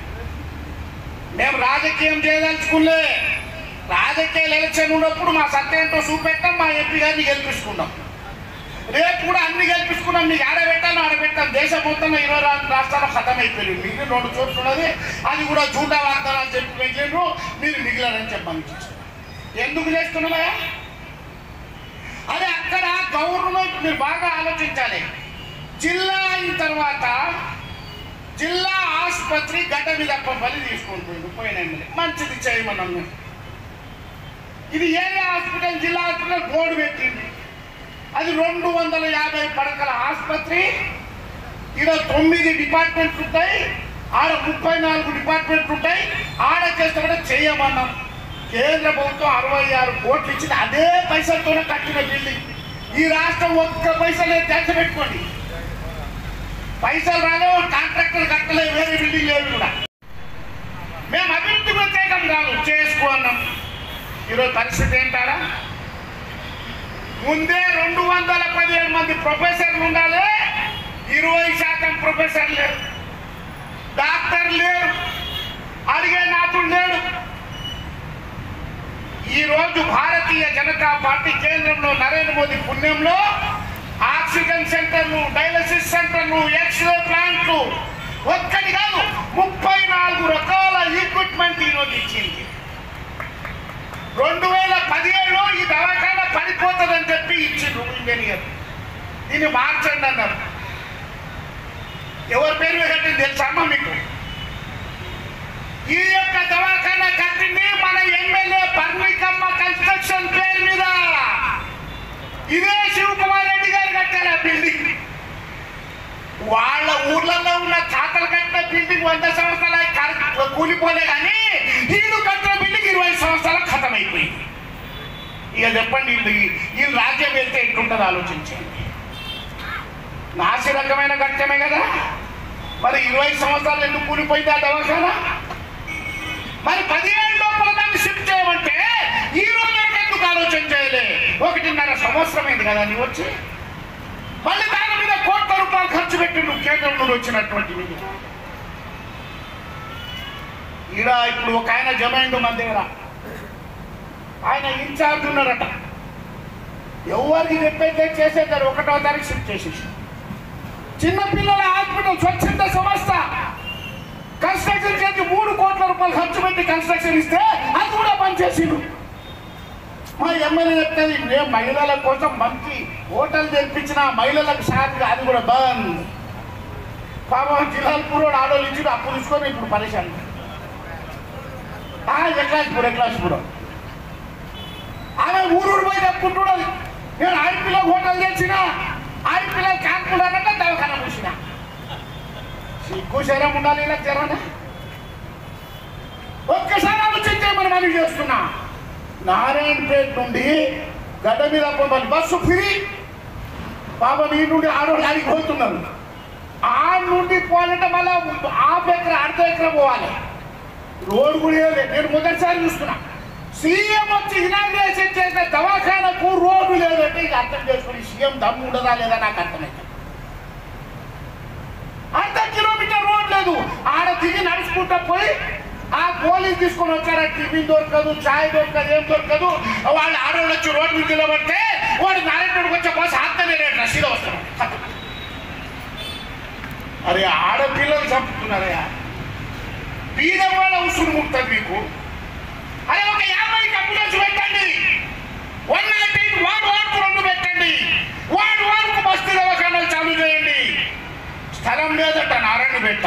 మేము రాజకీయం చేయదలుచుకునే రాజకీయాలు ఎలక్షన్ ఉన్నప్పుడు మా సత్యంతో చూపెట్టాం, మా ఎంపీ గారిని గెలిపించుకున్నాం. రేపు కూడా అన్ని గెలిపించుకున్నాం. మీకు ఆడబెట్టాను ఆడబెట్టాం. దేశం మొత్తం 24 రాష్ట్రాలు ఖతం అయిపోయింది. మిగిలిన 2 చోట్ల ఉన్నది. అది కూడా జూటా వాగ్దానాలు చెప్పి మిగిలిన మీరు మిగిలినని చెప్పని ఎందుకు చేస్తున్నామా? అదే అక్కడ గవర్నమెంట్ మీరు బాగా ఆలోచించాలి. జిల్లా అయిన తర్వాత జిల్లా ఆసుపత్రి గడ్డ మీద పని తీసుకుంటుంది. పోయిన మంచిది చేయమన్నాం. ఇది ఏరియా హాస్పిటల్ జిల్లా హాస్పిటల్ బోర్డు పెట్టింది. అది 250 పడకల ఆసుపత్రి. ఇక్కడ 9 డిపార్ట్మెంట్లు ఉంటాయి. ఆడ 34 డిపార్ట్మెంట్లు ఉంటాయి. ఆడ చేస్తే కూడా చేయమన్నాం. కేంద్ర ప్రభుత్వం 66 కోట్లు ఇచ్చింది. అదే పైసలతోనే కట్టిన బిల్డింగ్. ఈ రాష్ట్రం ఒక్క పైసలు తెచ్చ పెట్టుకోండి. పైసలు రాలేవు, కాంట్రాక్టర్ కట్టలేదు, వేరే బిల్డింగ్ లేదు కూడా. మేము అభివృద్ధి ప్రత్యేకం కాదు చేసుకో అన్నాం. ఈరోజు పరిస్థితి ఏంటారా? ముందే 217 మంది ప్రొఫెసర్లు ఉండాలి. 20% ప్రొఫెసర్ లేరు, డాక్టర్ లేరు, అడిగే నాతుడు లేడు. ఈరోజు భారతీయ జనతా పార్టీ కేంద్రంలో నరేంద్ర మోదీ పుణ్యంలో ఆక్సిజన్ సెంటర్లు, డయాలసిస్ సెంటర్లు, ఎక్స్రే ప్లాంట్లు ఒక్కటి కాదు 34 రకాల ఈక్విప్మెంట్ ఈరోజు ఇచ్చింది. 2017లో ఈ దవాఖాన పడిపోతుందని చెప్పి ఇచ్చిండ్రు ఇంజనీర్. దీన్ని మార్చండి అన్నారు. ఎవరి పేరు కట్టింది తెలుసమ్మా మీకు? ఈ యొక్క దవాఖాన కట్టింది మన ఎమ్మెల్యే పర్ణికమ్మ కన్స్ట్రక్షన్ పేరు మీద. ఇదే శివకుమార్ రెడ్డి గారు కట్టారు ఆ బిల్డింగ్. వాళ్ళ ఊర్లలో ఉన్న తాతలు కట్టిన బిల్డింగ్ 100 సంవత్సరాలు కూలిపోలే కానీ వీళ్ళు కట్టిన బిల్డింగ్ 20 సంవత్సరాలు ఖతం అయిపోయింది. ఇక చెప్పండి, వీళ్ళు రాజ్యం వెళ్తే ఎట్లుంటుంది ఆలోచించండి. నాసి రకమైన ఘట్టమే కదా. మరి 20 సంవత్సరాలు ఎందుకు కూలిపోయింది ఆ దవాఖానా? మరి 10 ఏళ్ళ లోపల దాన్ని షిఫ్ట్ చేయమంటే ఈ రోజు ఎందుకు ఆలోచన చేయలే? 1.5 సంవత్సరం అయింది కదా నీ వచ్చి. మళ్ళీ దాని మీద కోట్ల రూపాయలు ఖర్చు పెట్టిండు కేంద్రం నుండి వచ్చినటువంటి నిధులు. ఈడ ఇప్పుడు ఒక ఆయన జమైండు మన దగ్గర, ఆయన ఇన్ఛార్జ్ ఉన్నారట. ఎవరికి చెప్పైతే చేసేదారు 1వ తారీఖు షిఫ్ట్ చేసేసి. చిన్నపిల్లల హాస్పిటల్ స్వచ్ఛంద సంస్థ కన్స్ట్రక్షన్ చేసి 3 కోట్ల రూపాయలు ఖర్చు పెట్టి కన్స్ట్రక్షన్ ఇస్తే అది కూడా పనిచేసిండు. మా ఎమ్మెల్యే చెప్తుంది, మేము మహిళల కోసం మంచి హోటల్ తెప్పించిన మహిళలకు షాక్, అది కూడా బంద్. పాపం జిల్లాలపూర్ ఆడోళ్ళు ఇచ్చి అప్పు తీసుకొని ఇప్పుడు పరేషాన్. ఎక్లాస్పురం ఆమె ఊరు పోయి చెప్పుకుంటున్నది, నేను ఆడపిల్లలకు హోటల్ తెచ్చిన, ఆడపిల్లలు కానుకుంటానంటే దవాఖాన పూసిన. సిగ్గు శరం ఉండాలి ఇలా జరనా. ఒక్కసారి ఆలోచించే మనం అని చేస్తున్నా. నారాయణపేట నుండి గడ్డ మీద మళ్ళీ బస్సు ఫ్రీ. పాపం ఈ నుండి ఆడోళ్ళు ఆడికి పోతున్నారు. ఆ నుండి పోవాలంటే మళ్ళీ ½ ఎకరా అర్ధ ఎకరా పోవాలి. రోడ్డు కూడా లేదు. నేను మొదటిసారి చూస్తున్నా. సీఎం వచ్చి ఇనాగ్రేషన్ చేసిన దవాఖానకు రోడ్డు లేదంటే ఇక అర్థం చేసుకుని సీఎం దమ్ము ఉండదా లేదా నాకు అర్థమైంది. ½ కిలోమీటర్ రోడ్ లేదు. ఆడ దిగి నడుచుకుంటా పోయి ఆ పోలీస్ తీసుకొని వచ్చారా, టిఫిన్ దొరకదు, చాయ్ దొరకదు, ఏం దొరకదు. వాళ్ళు ఆడవాళ్ళు వచ్చి రోడ్డు మీద నిలబడితే వాడు నారాయణుడికి వచ్చే బస్సు ఆత్తనే రేటు రసీదు వస్తున్నాడు. అరే ఆడపిల్లలు చంపుతున్నారయ్యా, బీదవాళ్ళ ఉసురు ముక్తుంది మీకు. అరే ఒక 50 అంబులెన్స్ పెట్టండి, 108 వార్డుకు 2 పెట్టండి, వార్డుకు బస్తీ దవాఖానాలు చాలు చేయండి. స్థలం లేదట నారాయణపేట.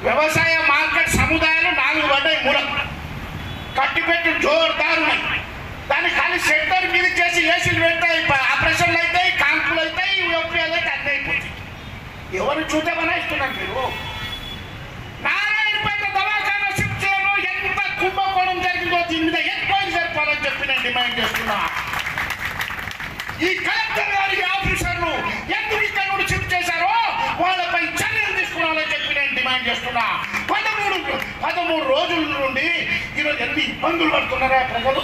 వ్యవసాయ మార్కెట్ సముదాయాలు 4 పడ్డాయి మూలకు, కట్టిపెట్టి జోరుదారు. దాన్ని ఖాళీ సెంటర్ మీద చేసి ఏసీలు పెడతాయి, ఆపరేషన్లు అవుతాయి, కాన్పులు అవుతాయి, ఉపయోగాలు అయితే అన్నీ అయిపోతాయి. ఎవరు చూద్దామని ఇస్తున్నారు మీరు? నారాయణపేట దవాఖానా షిఫ్ట్ చేయడం ఎంత కుంభకోణం జరిగిందో దీని మీద ఎంక్వైరీ జరపాలని చెప్పి నేను డిమాండ్ చేస్తున్నా. ఈ కలెక్టర్ గారి ఆఫీసర్లు ఎందుకు ఇక్కడ నుండి షిఫ్ట్ చేశారో వాళ్ళపై చర్యలు తీసుకోవాలని చెప్పి నేను డిమాండ్ చేస్తున్నా. 13 రోజుల నుండి ఈరోజు ఎన్ని ఇబ్బందులు పడుతున్నారా ప్రజలు?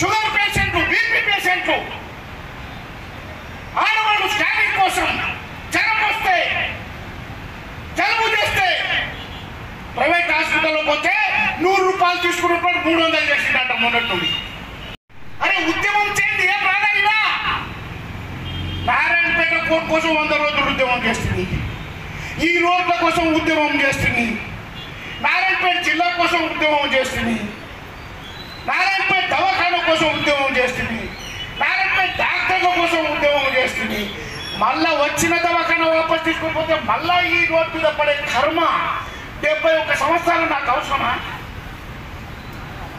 షుగర్ పేషెంట్లు, బీపీ పేషెంట్లు, ఆడవాళ్ళు స్కానింగ్ కోసం జ్వరం వస్తే, జలుబు చేస్తే ప్రైవేట్ హాస్పిటల్లో పోతే 100 రూపాయలు తీసుకున్నప్పుడు 300 చేసిందట మొన్నటి నుండి. అరే ఉద్యమం చేయండి, ఏం రాదా? నారాయణపేట కోర్టు కోసం 100 రోజులు ఉద్యమం చేస్తుంది, ఈ రోడ్ల కోసం ఉద్యమం చేస్తుంది, నారాయణపేట జిల్లా కోసం ఉద్యమం చేస్తుంది, నారాయణపేట దవాఖాన కోసం ఉద్యమం చేస్తుంది, నారాయణపేట డాక్టర్ల కోసం ఉద్యమం చేస్తుంది. మళ్ళా వచ్చిన దవాఖాన వాపస్ తీసుకోకపోతే మళ్ళా ఈ రోడ్డు మీద పడే కర్మ. 71 సంవత్సరాలు నాకు అవసరమా?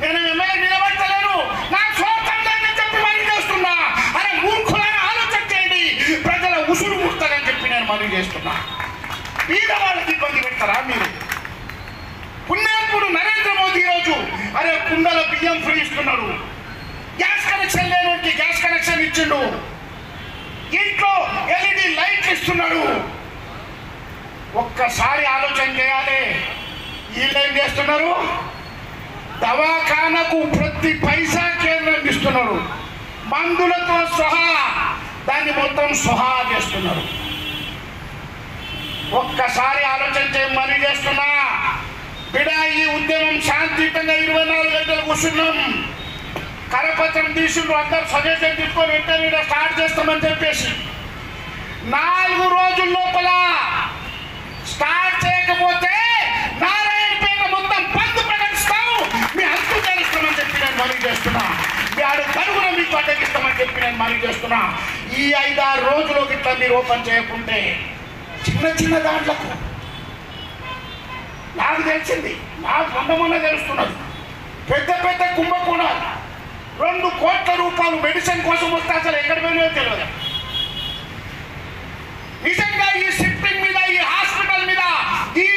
నేను ఎమ్మెల్యే నిలబడతలేను, నాకు స్వార్థం లేదని చెప్పి మరీ చేస్తున్నా. అరే మూర్ఖులను ఆలోచన చేయండి, ప్రజల ఉసురు ముడతారని చెప్పి నేను మరీ చేస్తున్నా. మీద వాళ్ళకి ఇబ్బంది పెడతారా మీరు? పుణ్యాత్ముడు నరేంద్ర మోదీ రోజు అరే కుండల బియ్యం ఫ్రీ ఇస్తున్నాడు, గ్యాస్ కనెక్షన్ లేని గ్యాస్ కనెక్షన్ ఇచ్చిండు, ఇంట్లో LED లైట్లు ఇస్తున్నాడు. ఒక్కసారి ఆలోచన చేయాలి. వీళ్ళు ఏం చేస్తున్నారు? దవాఖానకు ప్రతి పైసా కేంద్రం ఇస్తున్నారు, మందులతో సహా దాన్ని మొత్తం సహా చేస్తున్నారు. ఒక్కసారి ఆలోచన చేయమని చేస్తున్నా. బిడ ఈ ఉద్యమం శాంతియుతంగా 24 గంటలు కూర్చున్నాం. కరపత్రం తీసుకుంటూ అందరు సజెషన్ తీసుకొని వెంటనే స్టార్ట్ చేస్తామని చెప్పేసి 4 రోజుల లోపల స్టార్ట్ చేయకపోతే నారాయణపేట మొత్తం బంద్ ప్రకటిస్తాము, మీ హక్కు తెలుస్తామని చెప్పి నేను మరీ చేస్తున్నా. మీ ఆడు కనుగొన మీకు అడ్డగిస్తామని చెప్పి నేను మరీ చేస్తున్నా. ఈ 5-6 రోజులు ఇట్లా మీరు ఓపెన్ చేయకుంటే చిన్న దాంట్లకు నాకు తెలిసింది, నాకు మొన్న తెలుస్తున్నది. పెద్ద కుంభకోణాలు 2 కోట్ల రూపాయలు మెడిసిన్ కోసం వస్తే అసలు ఎక్కడ పోయినా తెలియదు. నిజంగా ఈ షిఫ్టింగ్ మీద, ఈ హాస్పిటల్ మీద, ఈ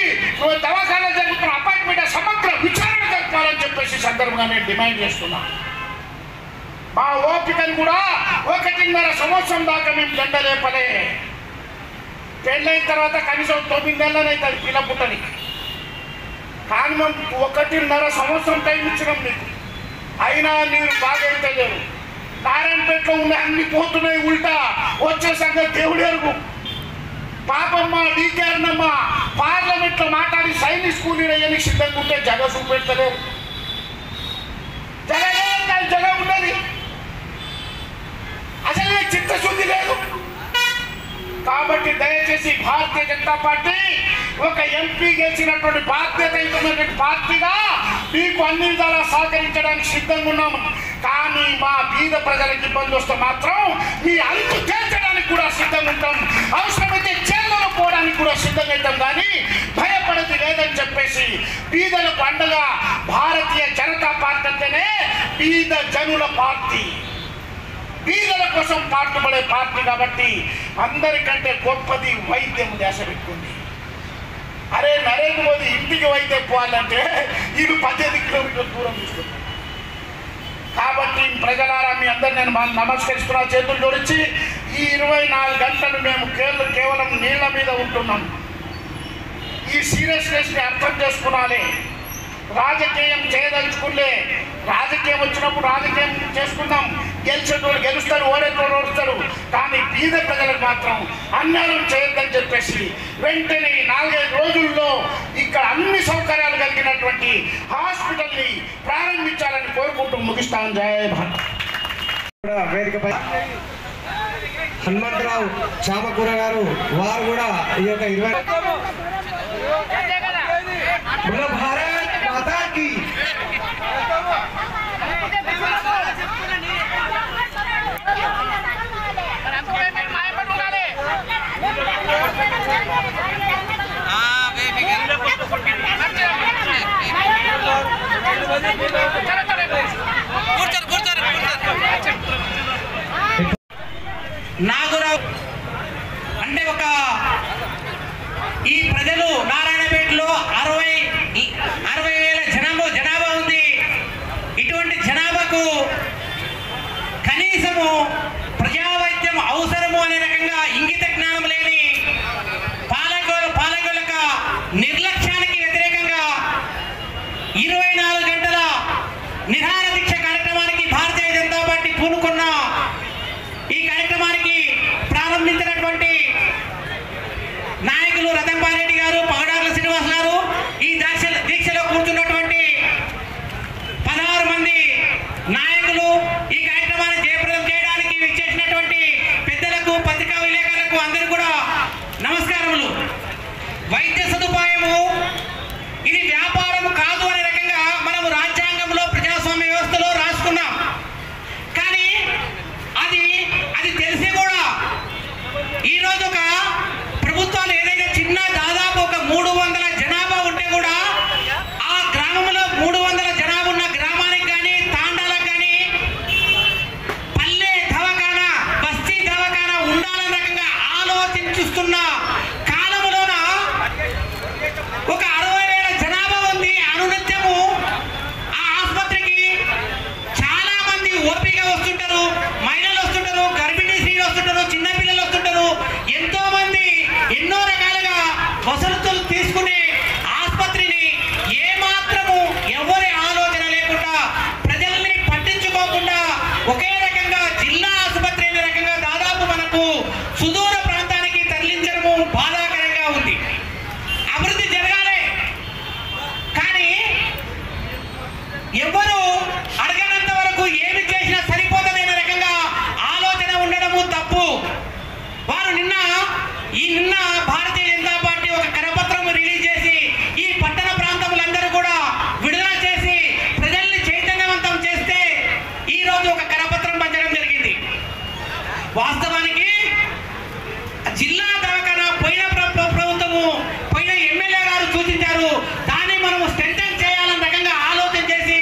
దవాఖానా జరుగుతున్న అపాయింట్మెంట్ సమగ్ర విచారణ జరపాలని చెప్పేసి చెప్పేసి సందర్భంగా నేను డిమాండ్ చేస్తున్నా. మా ఓపికను కూడా 1.5 సంవత్సరం దాకా మేము జెండలేపలే. పెళ్ళైన తర్వాత కనీసం 9 నెలలు అవుతుంది పిల్ల పుట్టని. కానీ మేము 1.5 సంవత్సరం టైం ఇచ్చినాం మీకు, అయినా మీరు బాగెళ్తలేరు. నారాయణపేటలో ఉన్న అన్ని పోతున్నాయి ఉల్టా. వచ్చే సంగతి దేవుడు ఎరుగు. పాపమ్మ డీకే అన్నమ్మ పార్లమెంట్లో మాట్లాడి సైనిక్ స్కూల్ వేయడానికి సిద్ధంగా ఉంటే జగ చూపెడతలేరు. జగ ఉన్నది, అసలు చిత్తశుద్ధి లేదు. కాబట్టి దయచేసి భారతీయ జనతా పార్టీ ఒక ఎంపీ గెలిచినటువంటి బాధ్యతయుతమైనటువంటి పార్టీగా మీకు అన్ని విధాలా సహకరించడానికి సిద్ధంగా ఉన్నాము. కానీ మా బీద ప్రజలకు ఇబ్బంది వస్తే మాత్రం మీ అంతు తేల్చడానికి కూడా సిద్ధంగా ఉంటాం. అవసరమైతే జైల్లో పోవడానికి కూడా సిద్ధంగా అవుతాం. కానీ భయపడేది లేదని చెప్పేసి బీదలకు అండగా భారతీయ జనతా పార్టీ అంటేనే బీద జనుల పార్టీ, బీదల కోసం పాటుపడే పార్టీ. కాబట్టి అందరికంటే గొప్పది వైద్యం. ధ్యాస పెట్టుకుంది. అరే నరేంద్ర మోదీ ఇంటికి వైద్యం పోవాలంటే వీళ్ళు 18 కిలోమీటర్ల దూరం తీసుకుంటారు. కాబట్టి ప్రజలారా మీ అందరు నేను నమస్కరిస్తున్నా, చేతులు జోడించి. ఈ 24 గంటలు మేము కేవలం నీళ్ల మీద ఉంటున్నాం. ఈ సీరియస్నెస్ని అర్థం చేసుకున్నాలి. రాజకీయం చేయదలుచుకునే, రాజకీయం వచ్చినప్పుడు రాజకీయం చేసుకుందాం. గెలిచేటోళ్ళు గెలుస్తారు, ఓడేటోళ్ళు ఓడుస్తారు. కానీ బీద ప్రజలకు మాత్రం అన్యాయం చేయొద్దని చెప్పేసి వెంటనే 4-5 రోజుల్లో ఇక్కడ అన్ని సౌకర్యాలు కలిగినటువంటి హాస్పిటల్ని ప్రారంభించాలని కోరుకుంటూ ముగిస్తాను. జయ భారత్. వేదికపై హనుమంతరావు చామకూర గారు వారు కూడా ఈ యొక్క 20 భారత్ మాతా కీ నాగురావు అంటే ఒక ఈ ప్రజలు నారాయణపేటలో 60,000 జనాభా ఉంది. ఇటువంటి జనాభాకు కనీసము ప్రజావైద్యం అవసరము అనే రకంగా ఇంగిత జ్ఞానం లేని పాలకుల నిర్లక్ష్యానికి వ్యతిరేకంగా 24 గంటల నిరాహార దీక్ష కార్యక్రమానికి భారతీయ జనతా పార్టీ పూనుకున్న ఈ కార్యక్రమానికి ప్రారంభించినటువంటి నాయకులు రతంపారెడ్డి గారు, పగడార్ల శ్రీనివాస్ గారు, ఈ దీక్షలో కూర్చున్నటువంటి 16 మంది నాయకులు, ఈ కార్యక్రమాన్ని జయప్రదం చేయడానికి విచ్చేసినటువంటి పెద్దలకు, పత్రికా విలేకరులకు అందరూ కూడా నమస్కారములు. వైద్య సదుపాయము ఇది వ్యాపారం కాదు అనే రకంగా మనము రాజ్యాంగంలో ప్రజాస్వామ్య వ్యవస్థలో రాసుకున్నాం. కానీ అది తెలిసి కూడా ఈరోజు ఒక ప్రభుత్వాలు ఏదైతే చిన్న దాదాపు ఒక 300 జనాభా ఉంటే కూడా ఆ గ్రామంలో 300 జనాభా ఉన్న గ్రామానికి కానీ తాండాలకు కానీ పల్లె దవాఖానా, బస్తీ దవాఖానా ఉండాలన్న రకంగా ఆలోచించుస్తున్న కాలంలోన ఒక 60,000 జనాభా ఉంది. అనునిత్యము ఆ ఆసుపత్రికి చాలా మంది ఓపిక వస్తుంటారు, మహిళలు వస్తుంటారు, గర్భిణీ స్త్రీలు వస్తుంటారు, చిన్నపిల్లలు వస్తుంటారు. ఎంతో మంది ఎన్నో రకాలుగా వసతులు తీసుకునే ఆసుపత్రిని ఏమాత్రము ఎవరి ఆలోచన లేకుండా, ప్రజల్ని పట్టించుకోకుండా ఒకే రకంగా జిల్లా ఆసుపత్రి అనే రకంగా దాదాపు మనకు సుదూర ప్రాంతానికి తరలించడము బాధాకరంగా ఉంది. అభివృద్ధి జరగాలి, కానీ ఎవరు అడగనంత వరకు ఏమి చేసినా సరిపోతుందనే రకంగా ఆలోచన ఉండడము తప్పు. వారు నిన్న భారతీయ జనతా పార్టీ ఒక కరపత్రం రిలీజ్ చేసి ఈ పట్టణ ప్రాంతములందరూ కూడా విడుదల చేసి ప్రజల్ని చైతన్యవంతం చేస్తే ఈ రోజు ఒక కరపత్రం పంచడం జరిగింది. వాస్తవానికి జిల్లా దవాఖానా పోయిన ప్రభుత్వము, పోయిన ఎమ్మెల్యే గారు సూచించారు. దాన్ని మనము స్ట్రెంథెన్ చేయాలన్న రకంగా ఆలోచన చేసి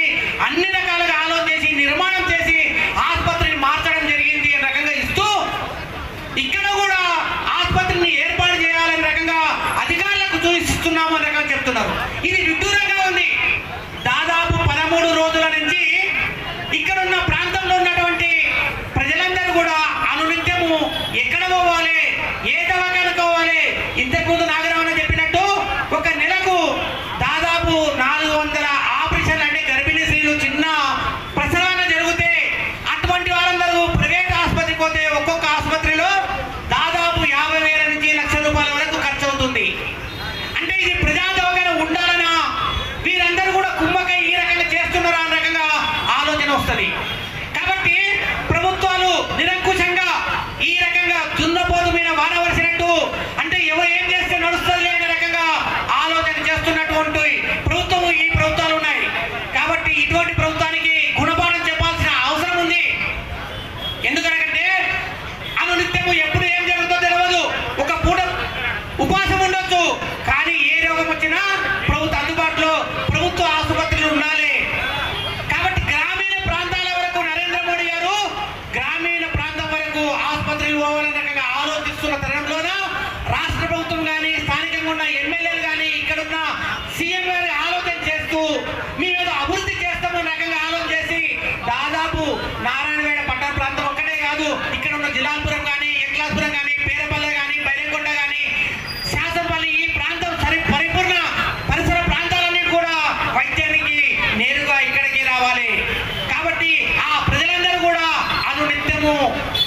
వస్తుంది. కాబట్టి ప్రభుత్వాలు నిరంకుశంగా ఈ రకంగా దున్నపోతు మీద వాన వరిసినట్టు, అంటే ఎవరు ఏం చేస్తే నడుస్తుంది అనే రకంగా ఆలోచన చేస్తున్నటువంటి ప్రభుత్వం ఈ ప్రభుత్వాలు ఉన్నాయి. కాబట్టి ఇటువంటి ప్రభుత్వానికి గుణపాఠం చెప్పాల్సిన అవసరం ఉంది. ఎందుకనకంటే అనునిత్యము ఎప్పుడు ఏం జరుగుతుందో తెలియదు. ఒక పూట ఉపవాసం ఉండొచ్చు, కానీ ఏ రోగం వచ్చినా ప్రభుత్వ అందుబాటులో ప్రభుత్వ ఆసుపత్రులు ఉండాలి. కాబట్టి గ్రామీణ ప్రాంతాల వరకు నరేంద్ర మోడీ గారు గ్రామీణ ప్రాంతం వరకు ఆసుపత్రులు పోవాలనే రకంగా ఆలోచిస్తున్న తరుణంలోన రాష్ట్ర ప్రభుత్వం కానీ స్థానికంగా ఉన్న ఎమ్మెల్యేలు కానీ ఇక్కడున్న సీఎం గారి ఆలోచన చేస్తూ మేము అభివృద్ధి చేస్తాము రకంగా ఆలోచన చేసి దాదాపు నారాయణగఢ పట్టణ ప్రాంతం ఒక్కటే కాదు, ఇక్కడ ఉన్న జిలాపురం కానీ, ఎక్లాపురం కానీ, పేరపల్లె కానీ, బైరంకొండ కానీ, శాసనపల్లి ఈ ప్రాంతం పరిపూర్ణ పరిసర ప్రాంతాలన్నీ కూడా వైద్యానికి నేరుగా ఇక్కడికి రావాలి. కాబట్టి ఆ ప్రజలందరూ కూడా అనునిత్యము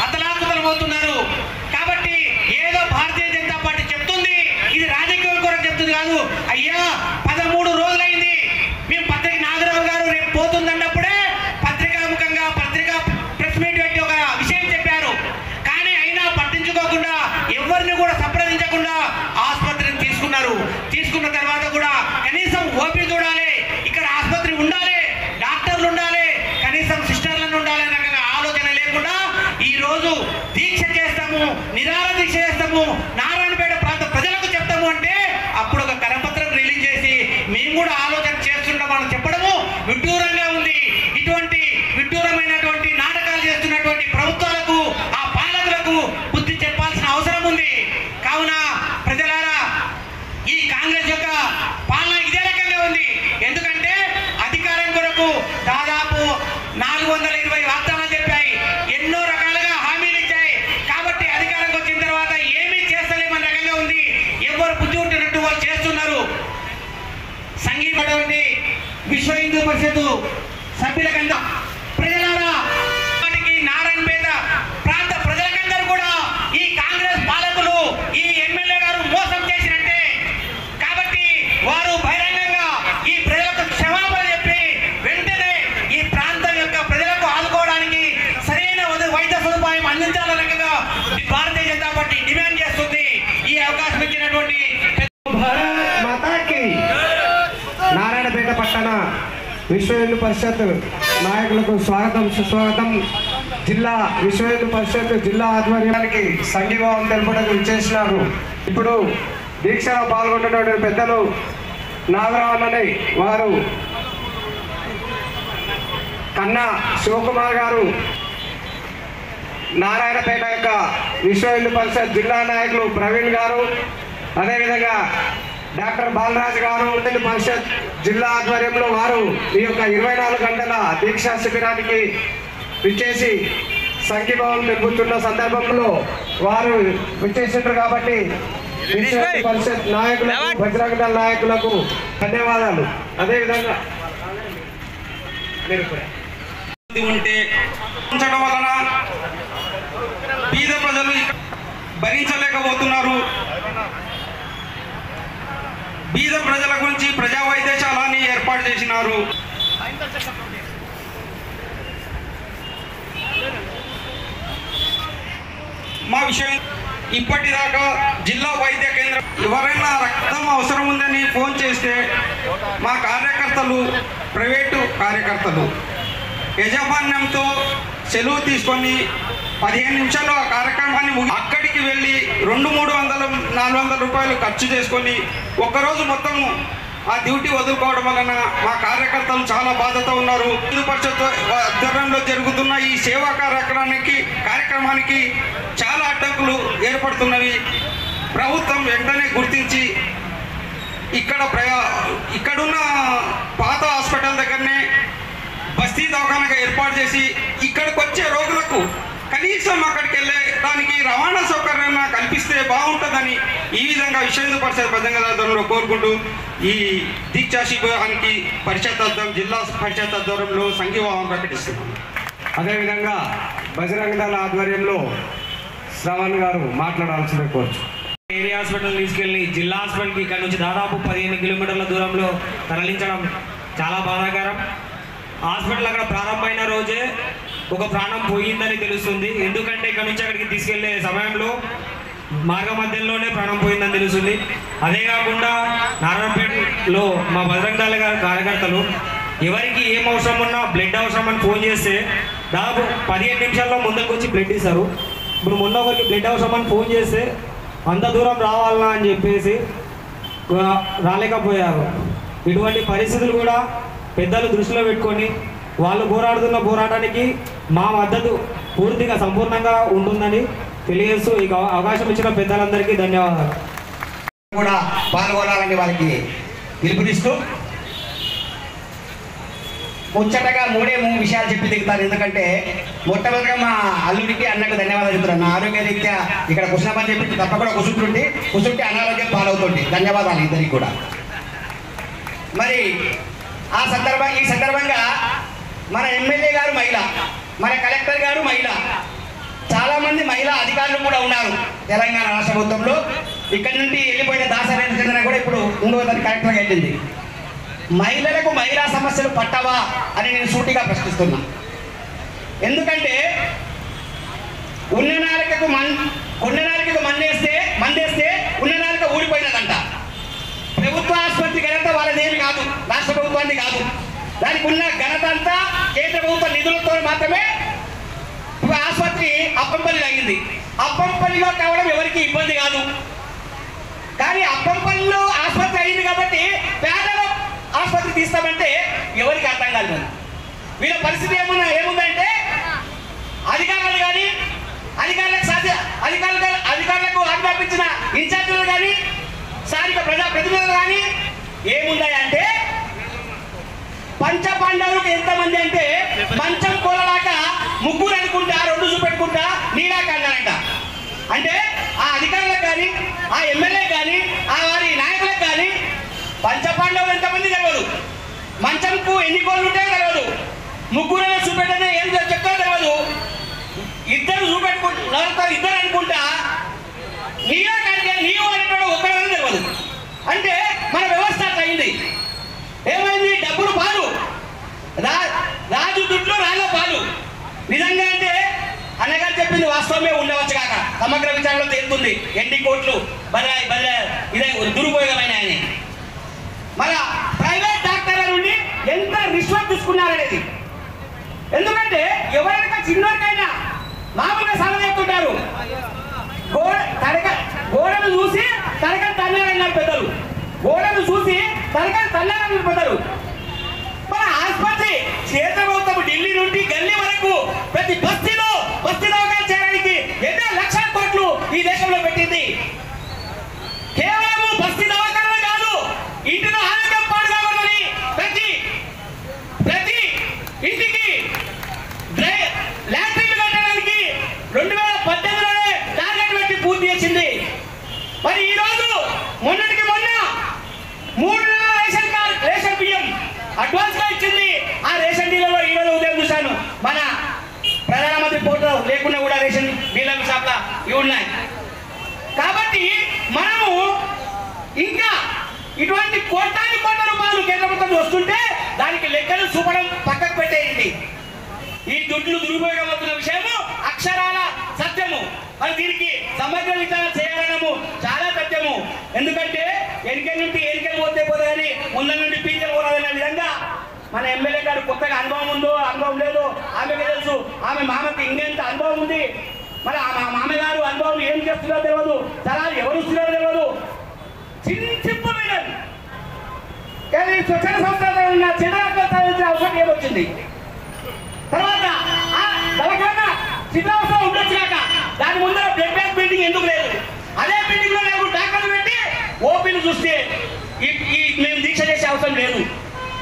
అతలాకుతలమవుతున్నారు. కాబట్టి ఏదో భారతీయ జనతా పార్టీ చెప్తుంది, ఇది రాజకీయం కొరకు చెప్తుంది కాదు. అయ్యా 13 రోజులైంది మేము పత్రిక నాగరావు గారు రేపు పోతుందన్నప్పుడే పత్రికాముఖంగా పత్రికా ప్రెస్ మీట్ పెట్టి ఒక విషయం చెప్పారు. కానీ అయినా పట్టించుకోకుండా ఎవరిని కూడా సంప్రదించకుండా ఆసుపత్రిని తీసుకున్నారు. తీసుకున్న తర్వాత కూడా కనీసం ఓపీ చూడాలి, ఇక్కడ ఆసుపత్రి ఉండాలి, డాక్టర్లు ఉండాలి, కనీసం సిస్టర్లను ఉండాలి అన్న ఆలోచన లేకుండా ఈ రోజు దీక్ష చేస్తాము, నిరాహార దీక్ష చేస్తాము, నారాయణపేట ప్రాంత ప్రజలకు చెప్తాము అంటే అప్పుడు ఒక కరపత్రం రిలీజ్ చేసి మేము కూడా ఆలోచన చేస్తున్నామని చెప్పడము విడ్డూరంగా ఉంది. ఇటువంటి విడ్డూరమైనటువంటి నాటకాలు చేస్తున్నటువంటి ప్రభుత్వాలకు, ఆ పాలకులకు బుద్ధి చెప్పాల్సిన అవసరం ఉంది. కావున ప్రజలారా, ఈ కాంగ్రెస్ యొక్క పాలన ఇదే రకంగా ఉంది. ఎందుకంటే అధికారం కొరకు దాదాపు 420 వాగ్దానాలు చెప్పాయి, ఎన్నో రకాలుగా హామీలు ఇచ్చాయి. కాబట్టి అధికారంకి వచ్చిన తర్వాత ఏమీ చేస్తలేమన్న రకంగా ఉంది. ఎవరు బుద్ధి ఉంటున్నట్టు వాళ్ళు చేస్తున్నారు. సంఘీపటువంటి విశ్వ హిందూ పరిషత్ సభ్యులకంతా ప్రజలారా, నారాయణపేట ప్రాంత ప్రజలకందరూ కూడా ఈ కాంగ్రెస్ పాలకులు, ఈ ఎమ్మెల్యే గారు మోసం చేసినట్టే. కాబట్టి వారు బహిరంగంగా ఈ ప్రజలకు క్షమాపణ చెప్పి వెంటనే ఈ ప్రాంతం యొక్క ప్రజలకు ఆదుకోవడానికి సరైన వైద్య సదుపాయం అందించాలనగా భారతీయ జనతా పార్టీ డిమాండ్ చేస్తుంది. ఈ అవకాశం ఇచ్చినటువంటి నారాయణపేట పట్టణ విశ్వ హిందూ పరిషత్ నాయకులకు స్వాగతం, సుస్వాగతం. జిల్లా విశ్వ హిందూ పరిషత్ జిల్లా ఆధ్వర్యానికి సంఘీభావం తెలుపడానికి విచ్చేసినారు. ఇప్పుడు దీక్షలో పాల్గొంటున్నటువంటి పెద్దలు నాగరావణని వారు, కన్నా శివకుమార్ గారు, నారాయణపేట యొక్క విశ్వ హిందూ పరిషత్ జిల్లా నాయకులు ప్రవీణ్ గారు, అదేవిధంగా డాక్టర్ బాలరాజ్ గారు పరిషత్ జిల్లా ఆధ్వర్యంలో వారు ఈ యొక్క 24 గంటల దీక్షా శిబిరానికి విచ్చేసి సంఘీభావం తెలుపుతున్న సందర్భంలో వారు విచ్చేసింటారు. కాబట్టి పరిషత్ నాయకులకు, బజరంగ దళ నాయకులకు ధన్యవాదాలు. అదేవిధంగా ఉంటే ఉంచడం వలన పేద ప్రజలు భరించలేకపోతున్నారు. బీద ప్రజల గురించి ప్రజా వైద్యశాలని ఏర్పాటు చేసినారు. మా విషయం ఇప్పటిదాకా జిల్లా వైద్య కేంద్రం ఎవరైనా రక్తం అవసరం ఉందని ఫోన్ చేస్తే మా కార్యకర్తలు, ప్రైవేటు కార్యకర్తలు యజమాన్యంతో సెలవు తీసుకొని 15 నిమిషాల్లో ఆ కార్యక్రమాన్ని అక్కడికి వెళ్ళి 200-300-400 రూపాయలు ఖర్చు చేసుకొని ఒక్కరోజు మొత్తము ఆ డ్యూటీ వదులుకోవడం వలన మా కార్యకర్తలు చాలా బాధతో ఉన్నారు. హిందూ పరిషత్ ఆధ్వర్యంలో జరుగుతున్న ఈ సేవా కార్యక్రమానికి చాలా అడ్డంకులు ఏర్పడుతున్నవి. ప్రభుత్వం వెంటనే గుర్తించి ఇక్కడున్న పాత హాస్పిటల్ దగ్గరనే బస్తీ దవాఖానగా ఏర్పాటు చేసి ఇక్కడికి వచ్చే రోగులకు కనీసం అక్కడికి వెళ్ళడానికి రవాణా సౌకర్యం కల్పిస్తే బాగుంటుందని ఈ విధంగా విశ్వ హిందూ పరిషత్ బజరంగదళంలో కోరుకుంటూ ఈ దీక్షా శిబిరానికి జిల్లా పరిషత్ ఆధ్వర్యంలో సంఘీభావం ప్రకటిస్తున్నాం. అదేవిధంగా బజరంగ దళ ఆధ్వర్యంలో శ్రవణ్ గారు మాట్లాడాల్సిన కోరుచు. ఏరియా హాస్పిటల్ తీసుకెళ్లి జిల్లా హాస్పిటల్కి ఇక్కడ నుంచి దాదాపు 15 కిలోమీటర్ల దూరంలో తరలించడం చాలా బాధాకరం. హాస్పిటల్ అక్కడ ప్రారంభమైన రోజే ఒక ప్రాణం పోయిందని తెలుస్తుంది. ఎందుకంటే ఇక్కడ నుంచి అక్కడికి తీసుకెళ్లే సమయంలో మార్గ మధ్యలోనే ప్రాణం పోయిందని తెలుస్తుంది. అదే కాకుండా నారాయణపేటలో మా బజరంగ్ దళ కార్యకర్తలు ఎవరికి ఏం అవసరం ఉన్నా బ్లడ్ అవసరం అని ఫోన్ చేస్తే దాదాపు 15 నిమిషాల్లో ముందుకు వచ్చి బ్లడ్ ఇస్తారు. ఇప్పుడు మొన్న ఒకరికి బ్లడ్ అవసరం అని ఫోన్ చేస్తే అంత దూరం రావాలన్నా అని చెప్పేసి రాలేకపోయారు. ఇటువంటి పరిస్థితులు కూడా పెద్దలు దృష్టిలో పెట్టుకొని వాళ్ళు పోరాడుతున్న పోరాటానికి మా మద్దతు పూర్తిగా సంపూర్ణంగా ఉంటుందని తెలియజేస్తూ ఈ అవకాశం ఇచ్చిన పెద్దలందరికీ ధన్యవాదాలు. కూడా పాల్గొనాలని వారికి పిలుపునిస్తూ ముచ్చటగా మూడు విషయాలు చెప్పి దిగుతాను. ఎందుకంటే మొట్టమొదటిగా మా అల్లుడికి అన్నకు ధన్యవాదాలు చెప్తున్నాను. నా ఆరోగ్య రీత్యా ఇక్కడ కుషినామని చెప్పి తప్పకుండా కుసుంటే అనారోగ్యం పాలవుతుంది. ధన్యవాదాలు ఇద్దరికి కూడా. మరి ఈ సందర్భంగా మన ఎమ్మెల్యే గారు మహిళ, మన కలెక్టర్ గారు మహిళ, చాలామంది మహిళా అధికారులు కూడా ఉన్నారు తెలంగాణ రాష్ట్ర ప్రభుత్వంలో. ఇక్కడ నుండి వెళ్ళిపోయిన దాసరేంద్ర చంద్ర కూడా ఇప్పుడు 3వ తరగతి కలెక్టర్గా వెళ్ళింది. మహిళలకు మహిళా సమస్యలు పట్టవా అని నేను సూటిగా ప్రశ్నిస్తున్నా. ఎందుకంటే ఉన్న నాలుకకు మందేస్తే ఉన్న నాలుక ఊడిపోయినదంట. ప్రభుత్వ ఆసుపత్రి ఘనత వాళ్ళదేమి కాదు, రాష్ట్ర ప్రభుత్వాన్ని కాదు. దానికి ఉన్న ఘనత అంతా కేంద్ర ప్రభుత్వ నిధులతో మాత్రమే ఆసుపత్రి అప్పంపల్లి అయింది. అప్పంపల్లిలో కావడం ఎవరికి ఇబ్బంది కాదు. కానీ అప్పంపల్లిలో ఆసుపత్రి అయింది కాబట్టి పేదల ఆసుపత్రి తీస్తామంటే ఎవరికి అర్థం కాదు. వీళ్ళ పరిస్థితి ఏముందంటే అధికారులకు ఆజ్ఞాపించిన ఇన్ఛార్జీలు కానీ స్థానిక ప్రజాప్రతినిధులు కానీ ఏముందంటే పంచపాండవులకు ఎంతమంది అంటే మంచం కోలలాక ముగ్గురు అనుకుంటా 2 చూపెట్టుకుంటా నీలాక అన్నారంట. అంటే ఆ అధికారులకు కానీ ఆ ఎమ్మెల్యే కానీ ఆ వారి నాయకులకు కానీ పంచపాండవులు ఎంతమంది తెలియదు, మంచంకు ఎన్ని కోళ్ళు ఉంటాయో తెలియదు, ముగ్గురు చూపెట్టనే ఏం చెప్తారో తెలియదు, ఇద్దరు చూపెట్టుకుంటారు ఇద్దరు అనుకుంటా నీలాకంటే నీవు అనేటువంటి ఒక్కడని తెలియదు. అంటే మన వ్యవస్థ అట్లా అయింది. ఏమైంది? డబ్బులు పాలు, రాజు దుడ్లు రాళ్ళ పాలు. నిజంగా అంటే అన్నగారు చెప్పింది వాస్తవమే ఉండవచ్చు కాక సమగ్ర విచారణలో తేలుతుంది ఎన్ని కోట్లు ఇదే దురుపయోగమైన అని. మన ప్రైవేట్ డాక్టర్ల నుండి ఎంత రిష్వత్ తీసుకున్నారనేది. ఎందుకంటే ఎవరైనా చిన్నకైనా మామూలుగా సలహా చెప్తుంటారు. గోడను చూసి తరగతి తన్నారన్నారు పెద్దలు, గోడను చూసి తరగతి తన్నారన్నారు పెద్దలు. మన ఆసుపత్రి క్షేత్ర ప్రభుత్వం ఢిల్లీ నుండి గల్లీ వరకు ప్రతి బస్తీలో దవాఖాన చేయడానికి ఎన్నో లక్షల కోట్లు ఈ దేశంలో పెట్టింది. కేవలం బస్తీ దవాఖాన కాదు, ఇంటిలో ఆరోగ్యం పాడు కావాలని ప్రతి ఇంటికి లాట్రిన్లు కట్టడానికి 2018లోనే టార్గెట్ పెట్టి పూర్తి చేసింది. మరి ఈ రోజు మొన్నటికి మొన్న 3 నెలల రేషన్ బియ్యం అడ్వాన్స్ గా ఇచ్చింది. ఆ రేషన్ డీలర్లో ఈ రోజు ఉదయం చూశాను, మన ప్రధానమంత్రి ఫోటో లేకుండా కూడా రేషన్ డీలర్ షాప్ల ఇవి ఉన్నాయి. కాబట్టి మనము ఇంకా ఇటువంటి కోట్లాది కోట్ల రూపాయలు కేంద్ర ప్రభుత్వం వస్తుంటే దానికి లెక్కలు చూపడం పక్కకు పెట్టేయండి. ఈ దుడ్లు దురుపయోగం అవుతున్న విషయము అక్షరాల సత్యము. మరి దీనికి సమగ్ర విచారణ చేయాలనము చాలా సత్యము. ఎందుకంటే ఎన్నికలు పోతే పోతే కానీ ముందు నుండి పీచలు పోరాదనే విధంగా మన ఎమ్మెల్యే గారు కొత్తగా అనుభవం ఉందో అనుభవం లేదో ఆమెకు తెలుసు. ఆమె మామకి ఇంకెంత అనుభవం ఉంది. మరి ఆ మామగారు అనుభవం ఏం చేస్తున్నారో తెలియదు, సలహాలు ఎవరు ఇస్తున్నారో తెలియదు. సింపుల్మైనది. కానీ స్వచ్ఛంద సంస్థలో ఉన్న చిన్న అవసరం ఏమొచ్చింది? తర్వాత ఆ దళకన్నా చిత్రావసరం ఉండొచ్చు కాక దాని ముందర బ్లడ్ బ్యాంక్ బిల్డింగ్ ఎందుకు లేదు? అదే బిల్డింగ్ లో నేను డాక్టర్లు పెట్టి ఓపీలు చూస్తే మేము దీక్ష చేసే అవసరం లేదు.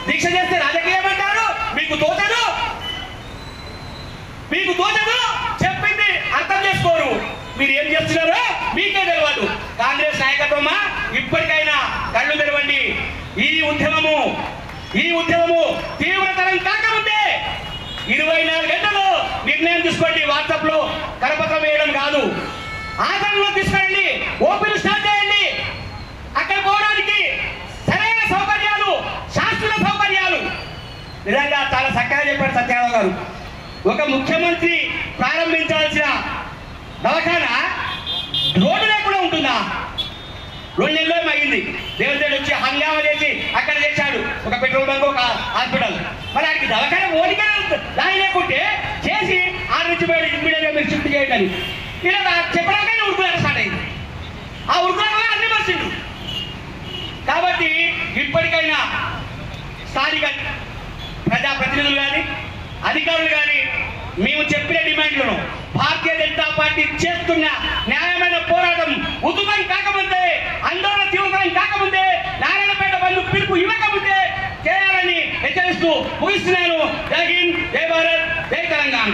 దీక్ష చేస్తే రాజకీయం అంటారు. మీకు తోచదు చెప్పింది అర్థం చేసుకోరు. మీరు ఏం చేస్తున్నారో మీకే తెలియదు. కాంగ్రెస్ నాయకత్వమా ఇప్పటికైనా కళ్ళు తెరవండి. ఈ ఉద్యమము తీవ్రతరం కాకముందే 24 గంటలు నిర్ణయం తీసుకోండి. వాట్సాప్ లో కరపత్రం వేయడం కాదు, ఆచరణలో తీసుకురండి. ఓపీలు స్టార్ట్ చేయండి. అక్కడ పోవడానికి సరైన సౌకర్యాలు, శాస్త్రీయ సౌకర్యాలు నిజంగా చాలా చక్కగా చెప్పాడు సత్యారావు గారు. ఒక ముఖ్యమంత్రి ప్రారంభించాల్సిన దవాఖానా రోడ్డు లేకుండా ఉంటుందా? 2 నెలలు అయింది. దేవదేవుడు వచ్చి హంగామా చేసి అక్కడ చేశాడు ఒక పెట్రోల్ బంక్, ఒక హాస్పిటల్. మరి ఆయనకి దవాఖానా ఓడిగా దాని లేకుంటే చేసి ఆర్డర్ ఇమ్మీడియట్గా మీరు షిఫ్ట్ చేయండి ఇలా చెప్పడానికైనా ఉరుకులాట స్టార్ట్ అయింది. ఆ ఉరుకులాటలో అన్ని మర్చిండు. కాబట్టి ఇప్పటికైనా స్థానిక ప్రజాప్రతినిధులు కానీ అధికారులు కానీ మేము చెప్పిన డిమాండ్లను భారతీయ జనతా పార్టీ చేస్తున్న న్యాయమైన పోరాటం ఉధృతం కాకముందే, ఆందోళన తీవ్రతరం కాకముందే, నారాయణపేట బంధు పిలుపు ఇవ్వకముందే చేయాలని హెచ్చరిస్తూ ముగిస్తున్నాను. జై హింద్, జై భారత్, జై తెలంగాణ.